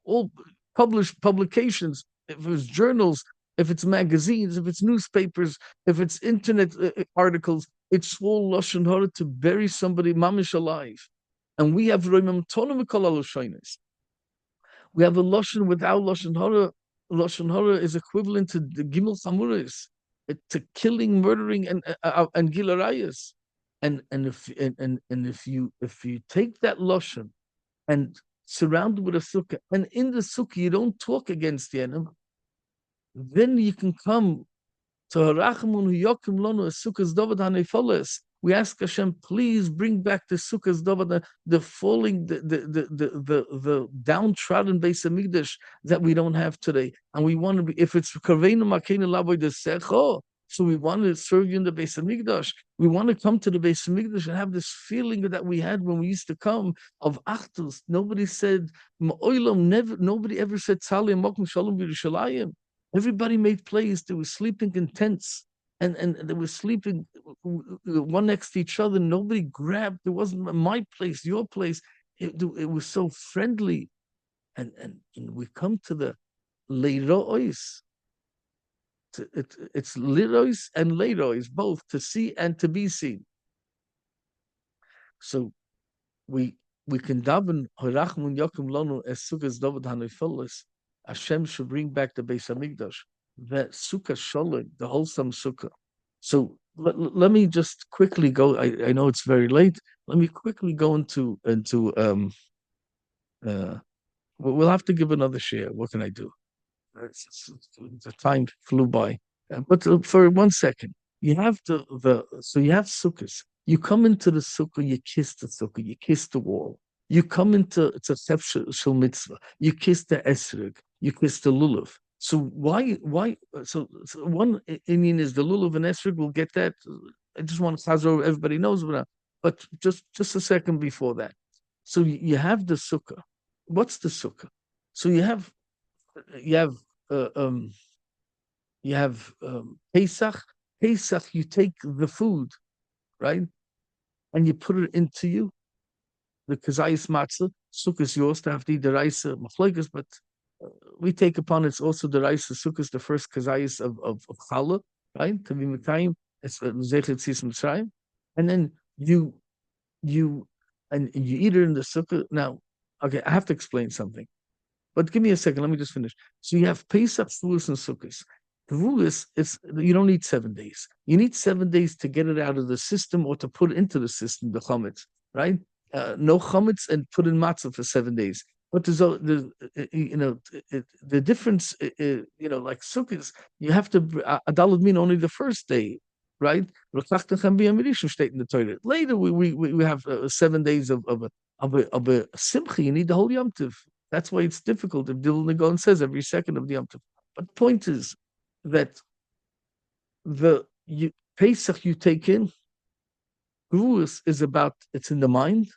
all published publications, if it's journals, if it's magazines, if it's newspapers, if it's internet articles, it's all lashon hara to bury somebody mamish alive. And we have Roimam Tonim Kol Alushonis. We have a lashon without lashon hara. Lashon hara is equivalent to the gimel chamuris, to killing, murdering, and gilarayas. And if you take that lashon and surround it with a sukkah, and in the sukkah you don't talk against the enemy, then you can come to Harachmun Yokim Lonu Sukkos David Hanefoles. We ask Hashem, please bring back the Sukkos David, the falling, the downtrodden base of Mikdash that we don't have today. And we want to be, if it's Kaveinu Makena Lavoy de Secho, so we want to serve you in the base of Mikdash. We want to come to the base of Mikdash and have this feeling that we had when we used to come of Achtus. Nobody said, nobody ever said Tzali Mokum Shalom Yerushalayim. Everybody made plays. They were sleeping in tents, and they were sleeping one next to each other. Nobody grabbed. There wasn't my place, your place. It was so friendly, and we come to the leirois. It's lirois and leirois, both to see and to be seen. So we can daven Harachmun Yokim Lonu es Sukkos David Hanefoles. Hashem should bring back the Beis Hamikdash, the Sukkah Sholem, the wholesome Sukkah. So let me just quickly go. I know it's very late. Let me quickly go into we'll have to give another share. What can I do? The time flew by. But for 1 second, you have so you have sukkahs. You come into the sukkah, you kiss the sukkah, you kiss the wall. You come into it's a shel mitzvah. You kiss the esrog, you kiss the lulav. So why? So one Indian is the lulav and esrog. We'll get that. I just want to chazor. Everybody knows, but just a second before that. So you have the sukkah. What's the sukkah? So you have uh, um, Pesach. Pesach, you take the food, right, and you put it into you. The kazayis matzah. Sukkah is yours to have the deraisa machlokas, but we take upon it's also deraisa. Sukkah is the first kazayis of challah, right? To be mekayim, it's zechet tzis mitzrayim, and then you you eat it in the sukkah. Now, okay, I have to explain something. But give me a second. Let me just finish. So you have Pesach, Shavuos, and Sukkos. Shavuos, you don't need 7 days. You need 7 days to get it out of the system or to put it into the system, the chametz, right? No chametz and put in matzah for 7 days. But there's the difference, like Sukkos, you have to adalad mean only the first day, right? Later we have 7 days of a simcha. You need the whole Yom Tov. That's why it's difficult. If Dilna Gaon says every second of the Yom Tov. But the point is that Pesach you take in, Shavuos is about, it's in the mind.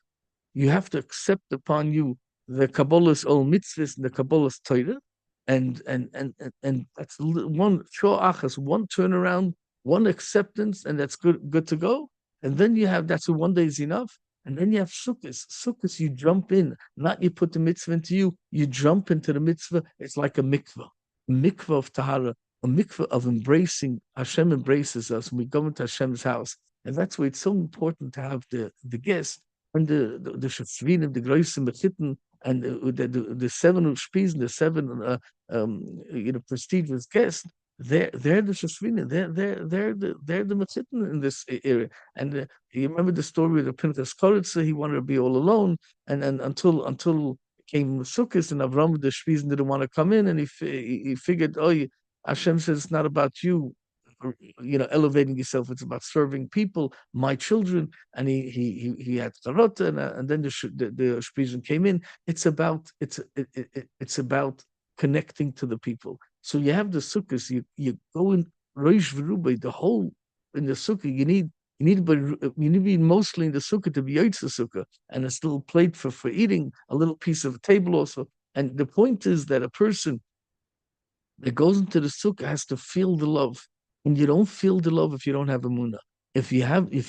You have to accept upon you the Kabbalah's own mitzvahs and the Kabbalah's Torah, and that's one shoachas, one turnaround, one acceptance, and that's good to go. And then you have that's 1 day is enough. And then you have sukkahs. Sukkahs, you jump in, not you put the mitzvah into you. You jump into the mitzvah. It's like a mikvah of tahara, a mikvah of embracing. Hashem embraces us when we go into Hashem's house, and that's why it's so important to have the guest and the shofrim, the groisim, the chitten, and the 7 ushpis, the 7 prestigious guests. They're the shofrim. They're the mechitin in this area. And you remember the story of the Pinchas Koritza. He wanted to be all alone, and until came Sukkot, and Avram the Shpizin didn't want to come in, and he figured, Hashem says it's not about you, elevating yourself. It's about serving people, my children. And he had tarot, and then the Shpizin came in. It's about connecting to the people. So you have the sukkahs. You go in Rosh Verubay, the whole in the sukkah. You need to be mostly in the sukkah to be Yotze sukkah, and a little plate for eating, a little piece of a table also. And the point is that a person that goes into the sukkah has to feel the love, and you don't feel the love if you don't have emunah. if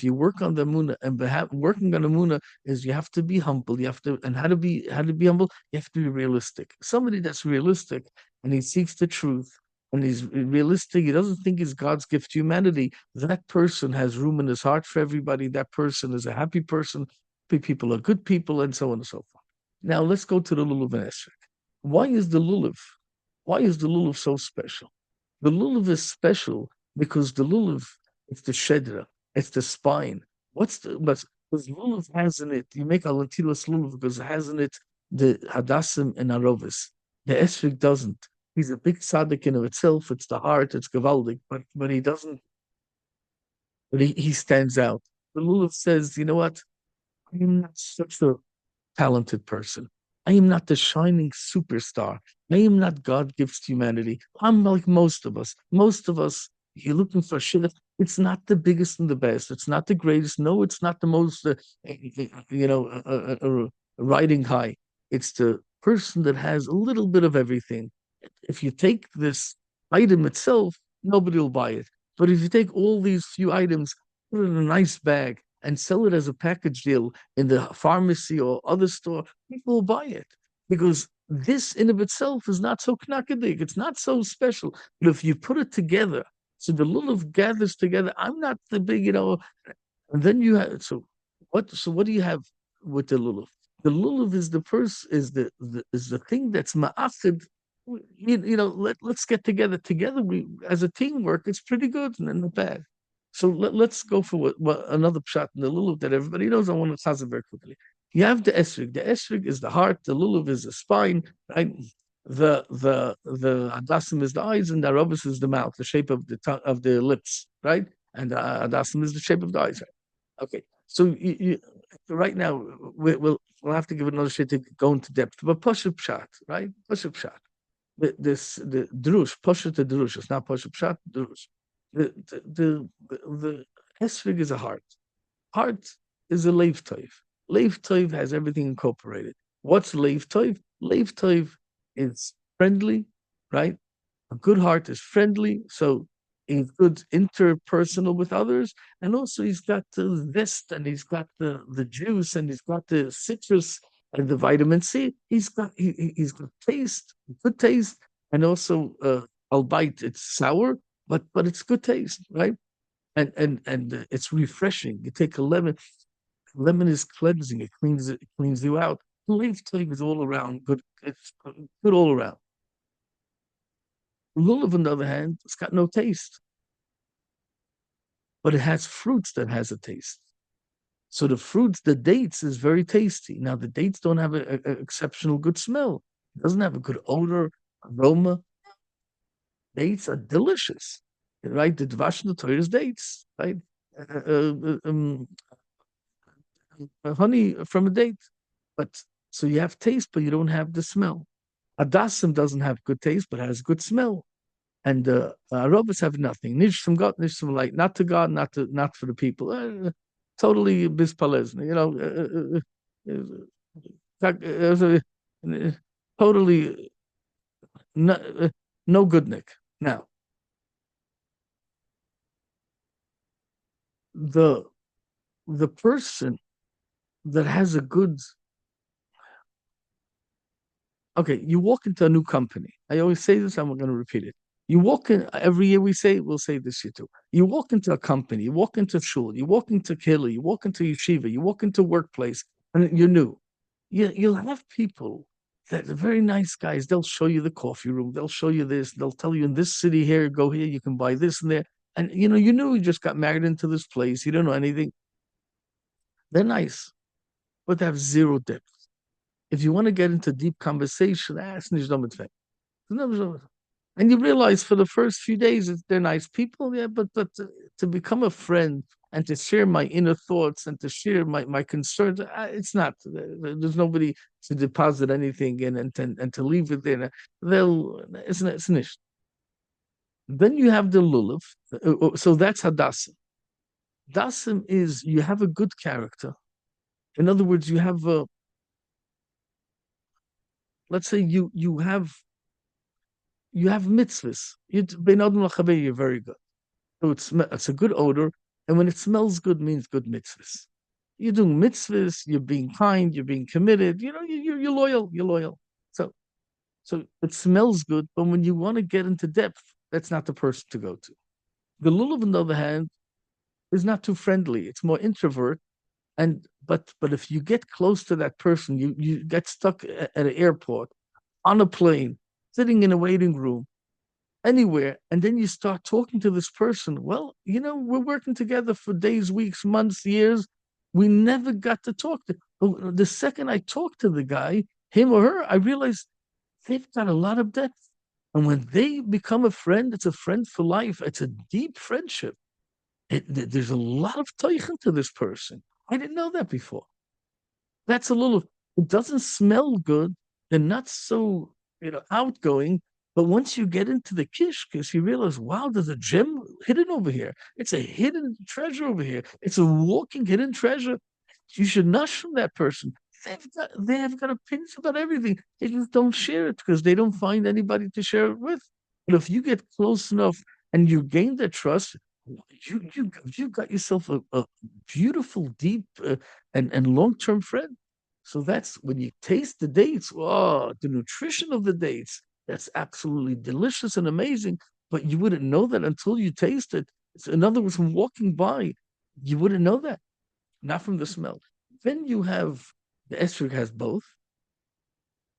you work on the Muna, and working on the Muna is you have to be humble. You have to, and how to be humble, you have to be realistic. Somebody that's realistic and he seeks the truth and he's realistic, he doesn't think it's God's gift to humanity. That person has room in his heart for everybody. That person is a happy person. Happy people are good people, and so on and so forth. Now let's go to the Lulav and Esrog. Why is the Lulav? Why is the Lulav so special? The lulav is special because the lulav, it's the shedra, it's the spine. But because lulav has in it, you make a lentilas lulav because it has in it the hadassim and arovis. The esrog doesn't. He's a big tzaddik in of itself. It's the heart. It's gavaldik, but he doesn't. But he stands out. The lulav says, you know what? I'm not such a talented person. I am not the shining superstar. I am not God gives to humanity. I'm like most of us. Most of us, you're looking for shit. It's not the biggest and the best. It's not the greatest. No, it's not the most, riding high. It's the person that has a little bit of everything. If you take this item itself, nobody will buy it. But if you take all these few items, put it in a nice bag, and sell it as a package deal in the pharmacy or other store, people will buy it because this in of itself is not so knackadig. It's not so special. But if you put it together, so the lulav gathers together. I'm not the big, and then you have so what do you have with the lulav? The lulav is the person is the thing that's ma'asid. Let's get together. Together, we as a teamwork, it's pretty good and not bad. So let's go for what another pshat in the lulav that everybody knows. I want to chazir very quickly. You have the esrig. The esrig is the heart. The lulav is the spine. Right? The adasim is the eyes, and the arabis is the mouth, the shape of the tongue, of the lips. Right? And the adasim is the shape of the eyes. Right? Okay. So right now we'll have to give another shit to go into depth. But pashup pshat, right? Pashup pshat. The drush, pashup the drush. It's not pashup pshat. Drush. The esrig is a heart. Heart is a leiv toiv. Leiv toiv has everything incorporated. What's leiv toiv? Leiv toiv is friendly, right? A good heart is friendly, so he's good interpersonal with others, and also he's got the zest, and he's got the juice, and he's got the citrus and the vitamin C. He's got taste, good taste, and also albeit it's sour, but it's good taste, right? And it's refreshing. You take a lemon. Lemon is cleansing. It cleans you out. Leaf tea is all around good. It's good all around. Lulav, on the other hand, it's got no taste, but it has fruits that has a taste. So the fruits, the dates, is very tasty. Now the dates don't have a exceptional good smell. It doesn't have a good odor, aroma. Dates are delicious, right? The dvash in the Torah is dates, right? Uh, uh, uh, um, honey from a date, but so you have taste, but you don't have the smell. Adasim doesn't have good taste, but has good smell. And arobas have nothing. Nish from God, nish from light. Not to God, not for the people. Totally bispalez. Totally no, no good Nick. Now the the person that has a good okay, you walk into a new company. I always say this, I'm going to repeat it. You walk in every year, we'll say this year too. You walk into a company, you walk into shul, you walk into kili, you walk into yeshiva, you walk into workplace, and you're new. You'll have people that are very nice guys. They'll show you the coffee room, they'll show you this, they'll tell you in this city here, go here, you can buy this and there. And you knew you just got married into this place, you don't know anything. They're nice, but they have zero depth. If you want to get into deep conversation, ask Nijdomet. And you realize for the first few days they're nice people, yeah, but to become a friend and to share my inner thoughts and to share my concerns, it's not. There's nobody to deposit anything in and to leave it there. They'll it's nicht. Then you have the lulav. So that's hadasim. Dasim is you have a good character. In other words, you have a let's say you have mitzvahs. You're very good. So it's a good odor. And when it smells good, means good mitzvahs. You're doing mitzvahs, you're being kind, you're being committed, you're loyal, you're loyal. So, so it smells good, but when you want to get into depth, that's not the person to go to. The lulav, on the other hand, is not too friendly. It's more introvert. And but if you get close to that person, you get stuck at an airport, on a plane, sitting in a waiting room, anywhere, and then you start talking to this person. Well, we're working together for days, weeks, months, years. We never got to talk to. But the second I talk to the guy, him or her, I realize they've got a lot of depth. And when they become a friend, it's a friend for life. It's a deep friendship. There's a lot of teichen to this person. I didn't know that before. That's a little, it doesn't smell good. They're not so, outgoing. But once you get into the kishkis, you realize, wow, there's a gem hidden over here. It's a hidden treasure over here. It's a walking hidden treasure. You should nush from that person. They have got opinions about everything. They just don't share it because they don't find anybody to share it with. But if you get close enough and you gain their trust, you got yourself a beautiful, deep, and long term friend. So that's when you taste the dates. Oh, the nutrition of the dates. That's absolutely delicious and amazing. But you wouldn't know that until you taste it. In other words, from walking by, you wouldn't know that, not from the smell. Then you have the esrog has both,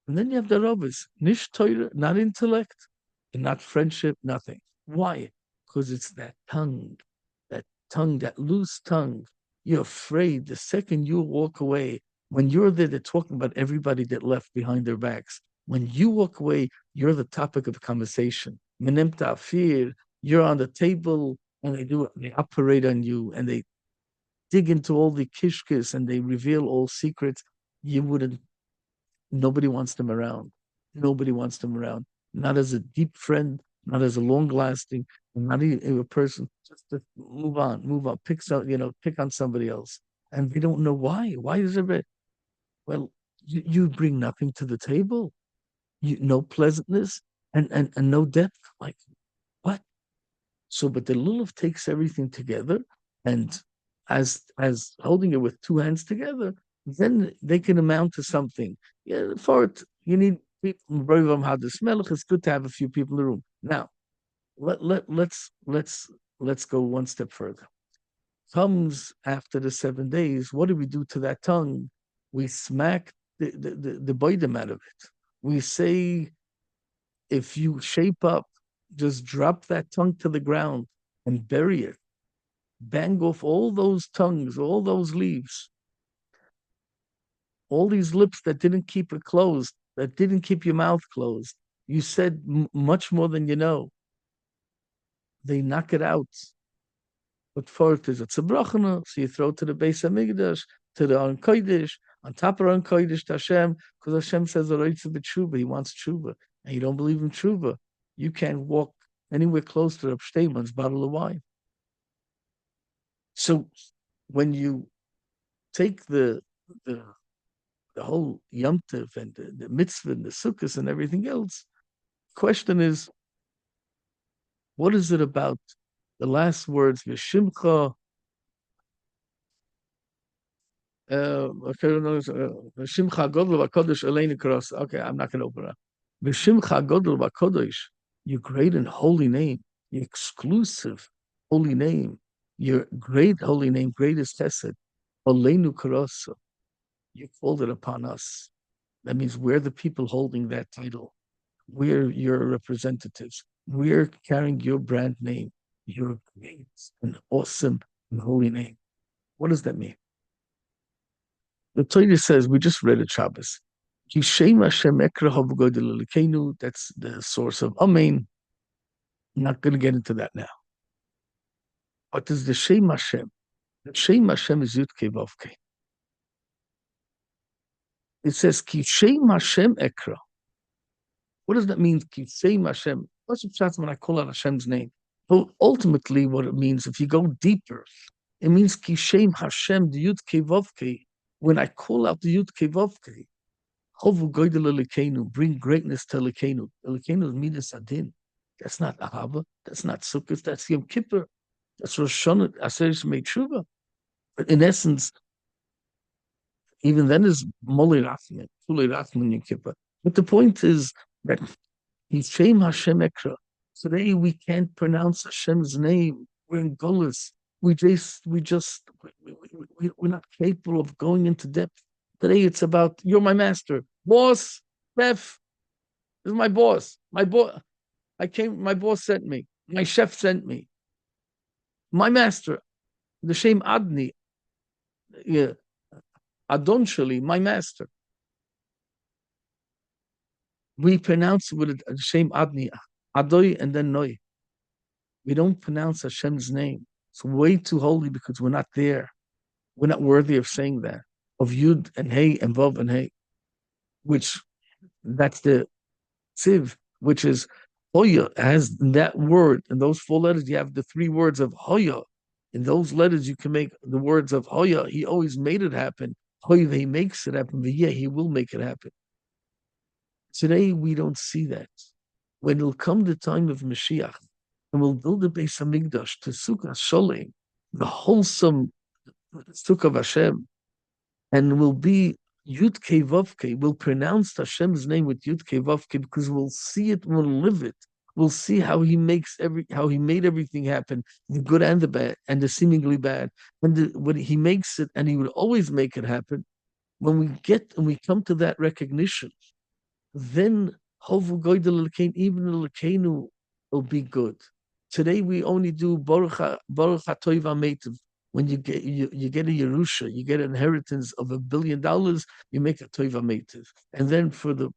and then you have the robbers, nish Torah, not intellect, and not friendship, nothing. Why? Because it's that tongue, that loose tongue. You're afraid the second you walk away, when you're there, they're talking about everybody that left behind their backs. When you walk away, you're the topic of conversation. Menemta fear, you're on the table, and they operate on you, and they dig into all the kishkis, and they reveal all secrets. You wouldn't Nobody wants them around. Nobody wants them around. Not as a deep friend, not as a long lasting, not even a person. Just to move on, pick on somebody else. And they don't know why. Why is it? Well, you bring nothing to the table. No pleasantness and no depth. Like what? So, but the lulav takes everything together, and as holding it with two hands together, then they can amount to something. Yeah, for it, you need people. It's good to have a few people in the room. Now, let's go one step further. Comes after the 7 days. What do we do to that tongue? We smack the boredom out of it. We say, if you shape up, just drop that tongue to the ground and bury it. Bang off all those tongues, all those leaves, all these lips that didn't keep it closed, that didn't keep your mouth closed. You said much more than you know. They knock it out. But first is a tzabrachana, so you throw to the base of Migdash, to the Aron Kodesh, on top of Aron Kodesh to Hashem, because Hashem says He wants tshuva, and you don't believe in tshuva. You can't walk anywhere close to the Shteiman's bottle of wine. So when you take the the whole Yom Tov and the mitzvah and the Sukkos and everything else, question is, what is it about the last words, V'shimcha, V'shimcha Godel V'Kodesh Eleinu Karos. Okay, I'm not going to open it up. V'shimcha Godel V'Kodesh, your great and holy name, your exclusive holy name, your great holy name, greatest Chesed, Oleinu Karos. You called it upon us. That means we're the people holding that title. We're your representatives. We're carrying your brand name, your great and awesome and holy name. What does that mean? The Torah says, we just read it Shabbos. Kishem Hashem Ekra Havogodel Elokeinu. That's the source of Amen. I'm not going to get into that now. What is the Shem Hashem? The Shem Hashem is Yud Kei Vav Kei. It says, Kishem Hashem Ekra. What does that mean? Kishem Hashem. What's the pshat when I call out Hashem's name? Well, ultimately, what it means, if you go deeper, it means Kishem Hashem, the Yud Kei Vav Kei. When I call out the Yud Kei Vav Kei, Hovu Goydel Elokeinu, bring greatness to Elokeinu. Elokeinu is Midas Adin. That's not Ahava. That's not Sukkot. That's Yom Kippur. That's Rosh Hashanah, Aseret Yemei Tshuva. But in essence, even then is Molei Rachman, Fulei Rachman Yom Kippur. But the point is that He's Shem Hashem Ekra. Today we can't pronounce Hashem's name. We're in Golis. We're not capable of going into depth. Today it's about, you're my master. Boss, chef, this is my boss. My boss, my boss sent me. My chef sent me. My master, the Shem Adni, yeah, Adon Shali, my master. We pronounce it with the Shem Adni, Adoy and then Noi. We don't pronounce Hashem's name. It's way too holy because we're not there. We're not worthy of saying that. Of Yud and Hey and Vav and Hey, which that's the Tziv, which is Hoya has that word. In those four letters, you have the three words of Hoya. In those letters, you can make the words of Hoya. He always made it happen. Hoya, he makes it happen. But yeah, he will make it happen. Today, we don't see that. When it'll come the time of Mashiach, and we'll build a Beis Hamikdash to Sukkot Sholem, the wholesome Sukkah of Hashem, and will be Yud Kei Vav Kei. We'll pronounce Hashem's name with Yud Kei Vav Kei because we'll see it, we'll live it. We'll see how he how he made everything happen, the good and the bad, and the seemingly bad. When he makes it, and he would always make it happen. When we come to that recognition, then Hovu Goydel Elkein, even Elkeinu will be good. Today we only do Baruch HaTov HaMeitiv. When you get a Yerusha, you get an inheritance of $1 billion, you make a Tov HaMeitiv. And then for the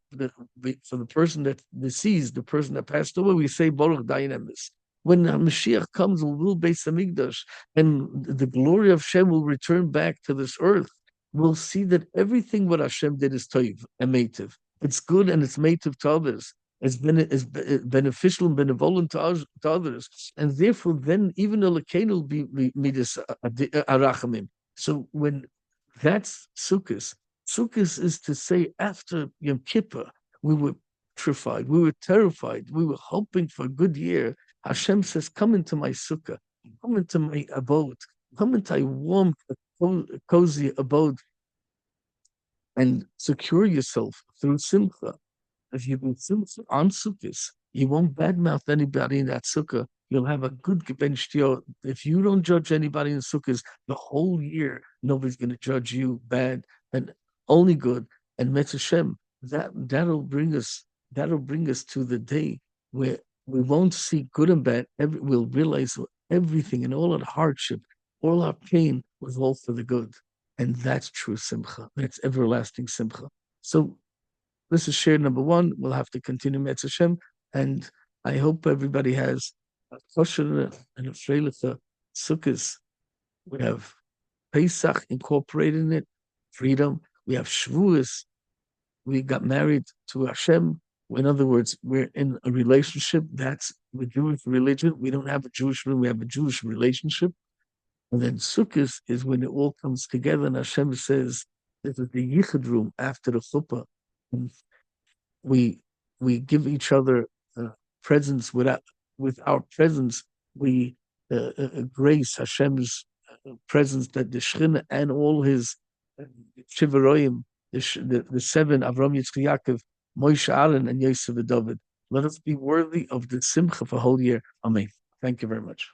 person that deceased, the person that passed away, we say Baruch Dayanemis. When Mashiach comes, we'll build Beis Hamikdash, and the glory of Hashem will return back to this earth. We'll see that everything what Hashem did is Tov and Meitiv. It's good and it's meitiv to others. It's beneficial and benevolent to others, and therefore, then even a lekein will be midas arachamim. So when that's Sukkos, Sukkos is to say after Yom Kippur, we were petrified, we were terrified, we were hoping for a good year. Hashem says, "Come into my sukkah, come into my abode, come into a warm, cozy abode, and secure yourself through simcha." If you can simcha on sukkahs, you won't badmouth anybody in that sukkah. You'll have a good ben shtiyot. If you don't judge anybody in sukkahs the whole year, nobody's going to judge you bad and only good. And Metz Hashem, that'll bring us to the day where we won't see good and bad. We'll realize everything and all our hardship, all our pain was all for the good. And that's true simcha. That's everlasting simcha. So this is share number one. We'll have to continue Metz Hashem. And I hope everybody has a kosher and a freiliche sukkahs. We have Pesach incorporated in it, freedom. We have Shavuos. We got married to Hashem. In other words, we're in a relationship. That's the Jewish religion. We don't have a Jewish room. We have a Jewish relationship. And then Sukkot is when it all comes together, and Hashem says, "This is the Yichud room after the chuppah." And we give each other presents with our presence. We grace Hashem's presence, that the Shechina and all his Shivaroyim, the seven Avram, Yitzchak, Yaakov, Moshe, Aaron, and Yosef and David. Let us be worthy of the simcha for a whole year. Amen. Thank you very much.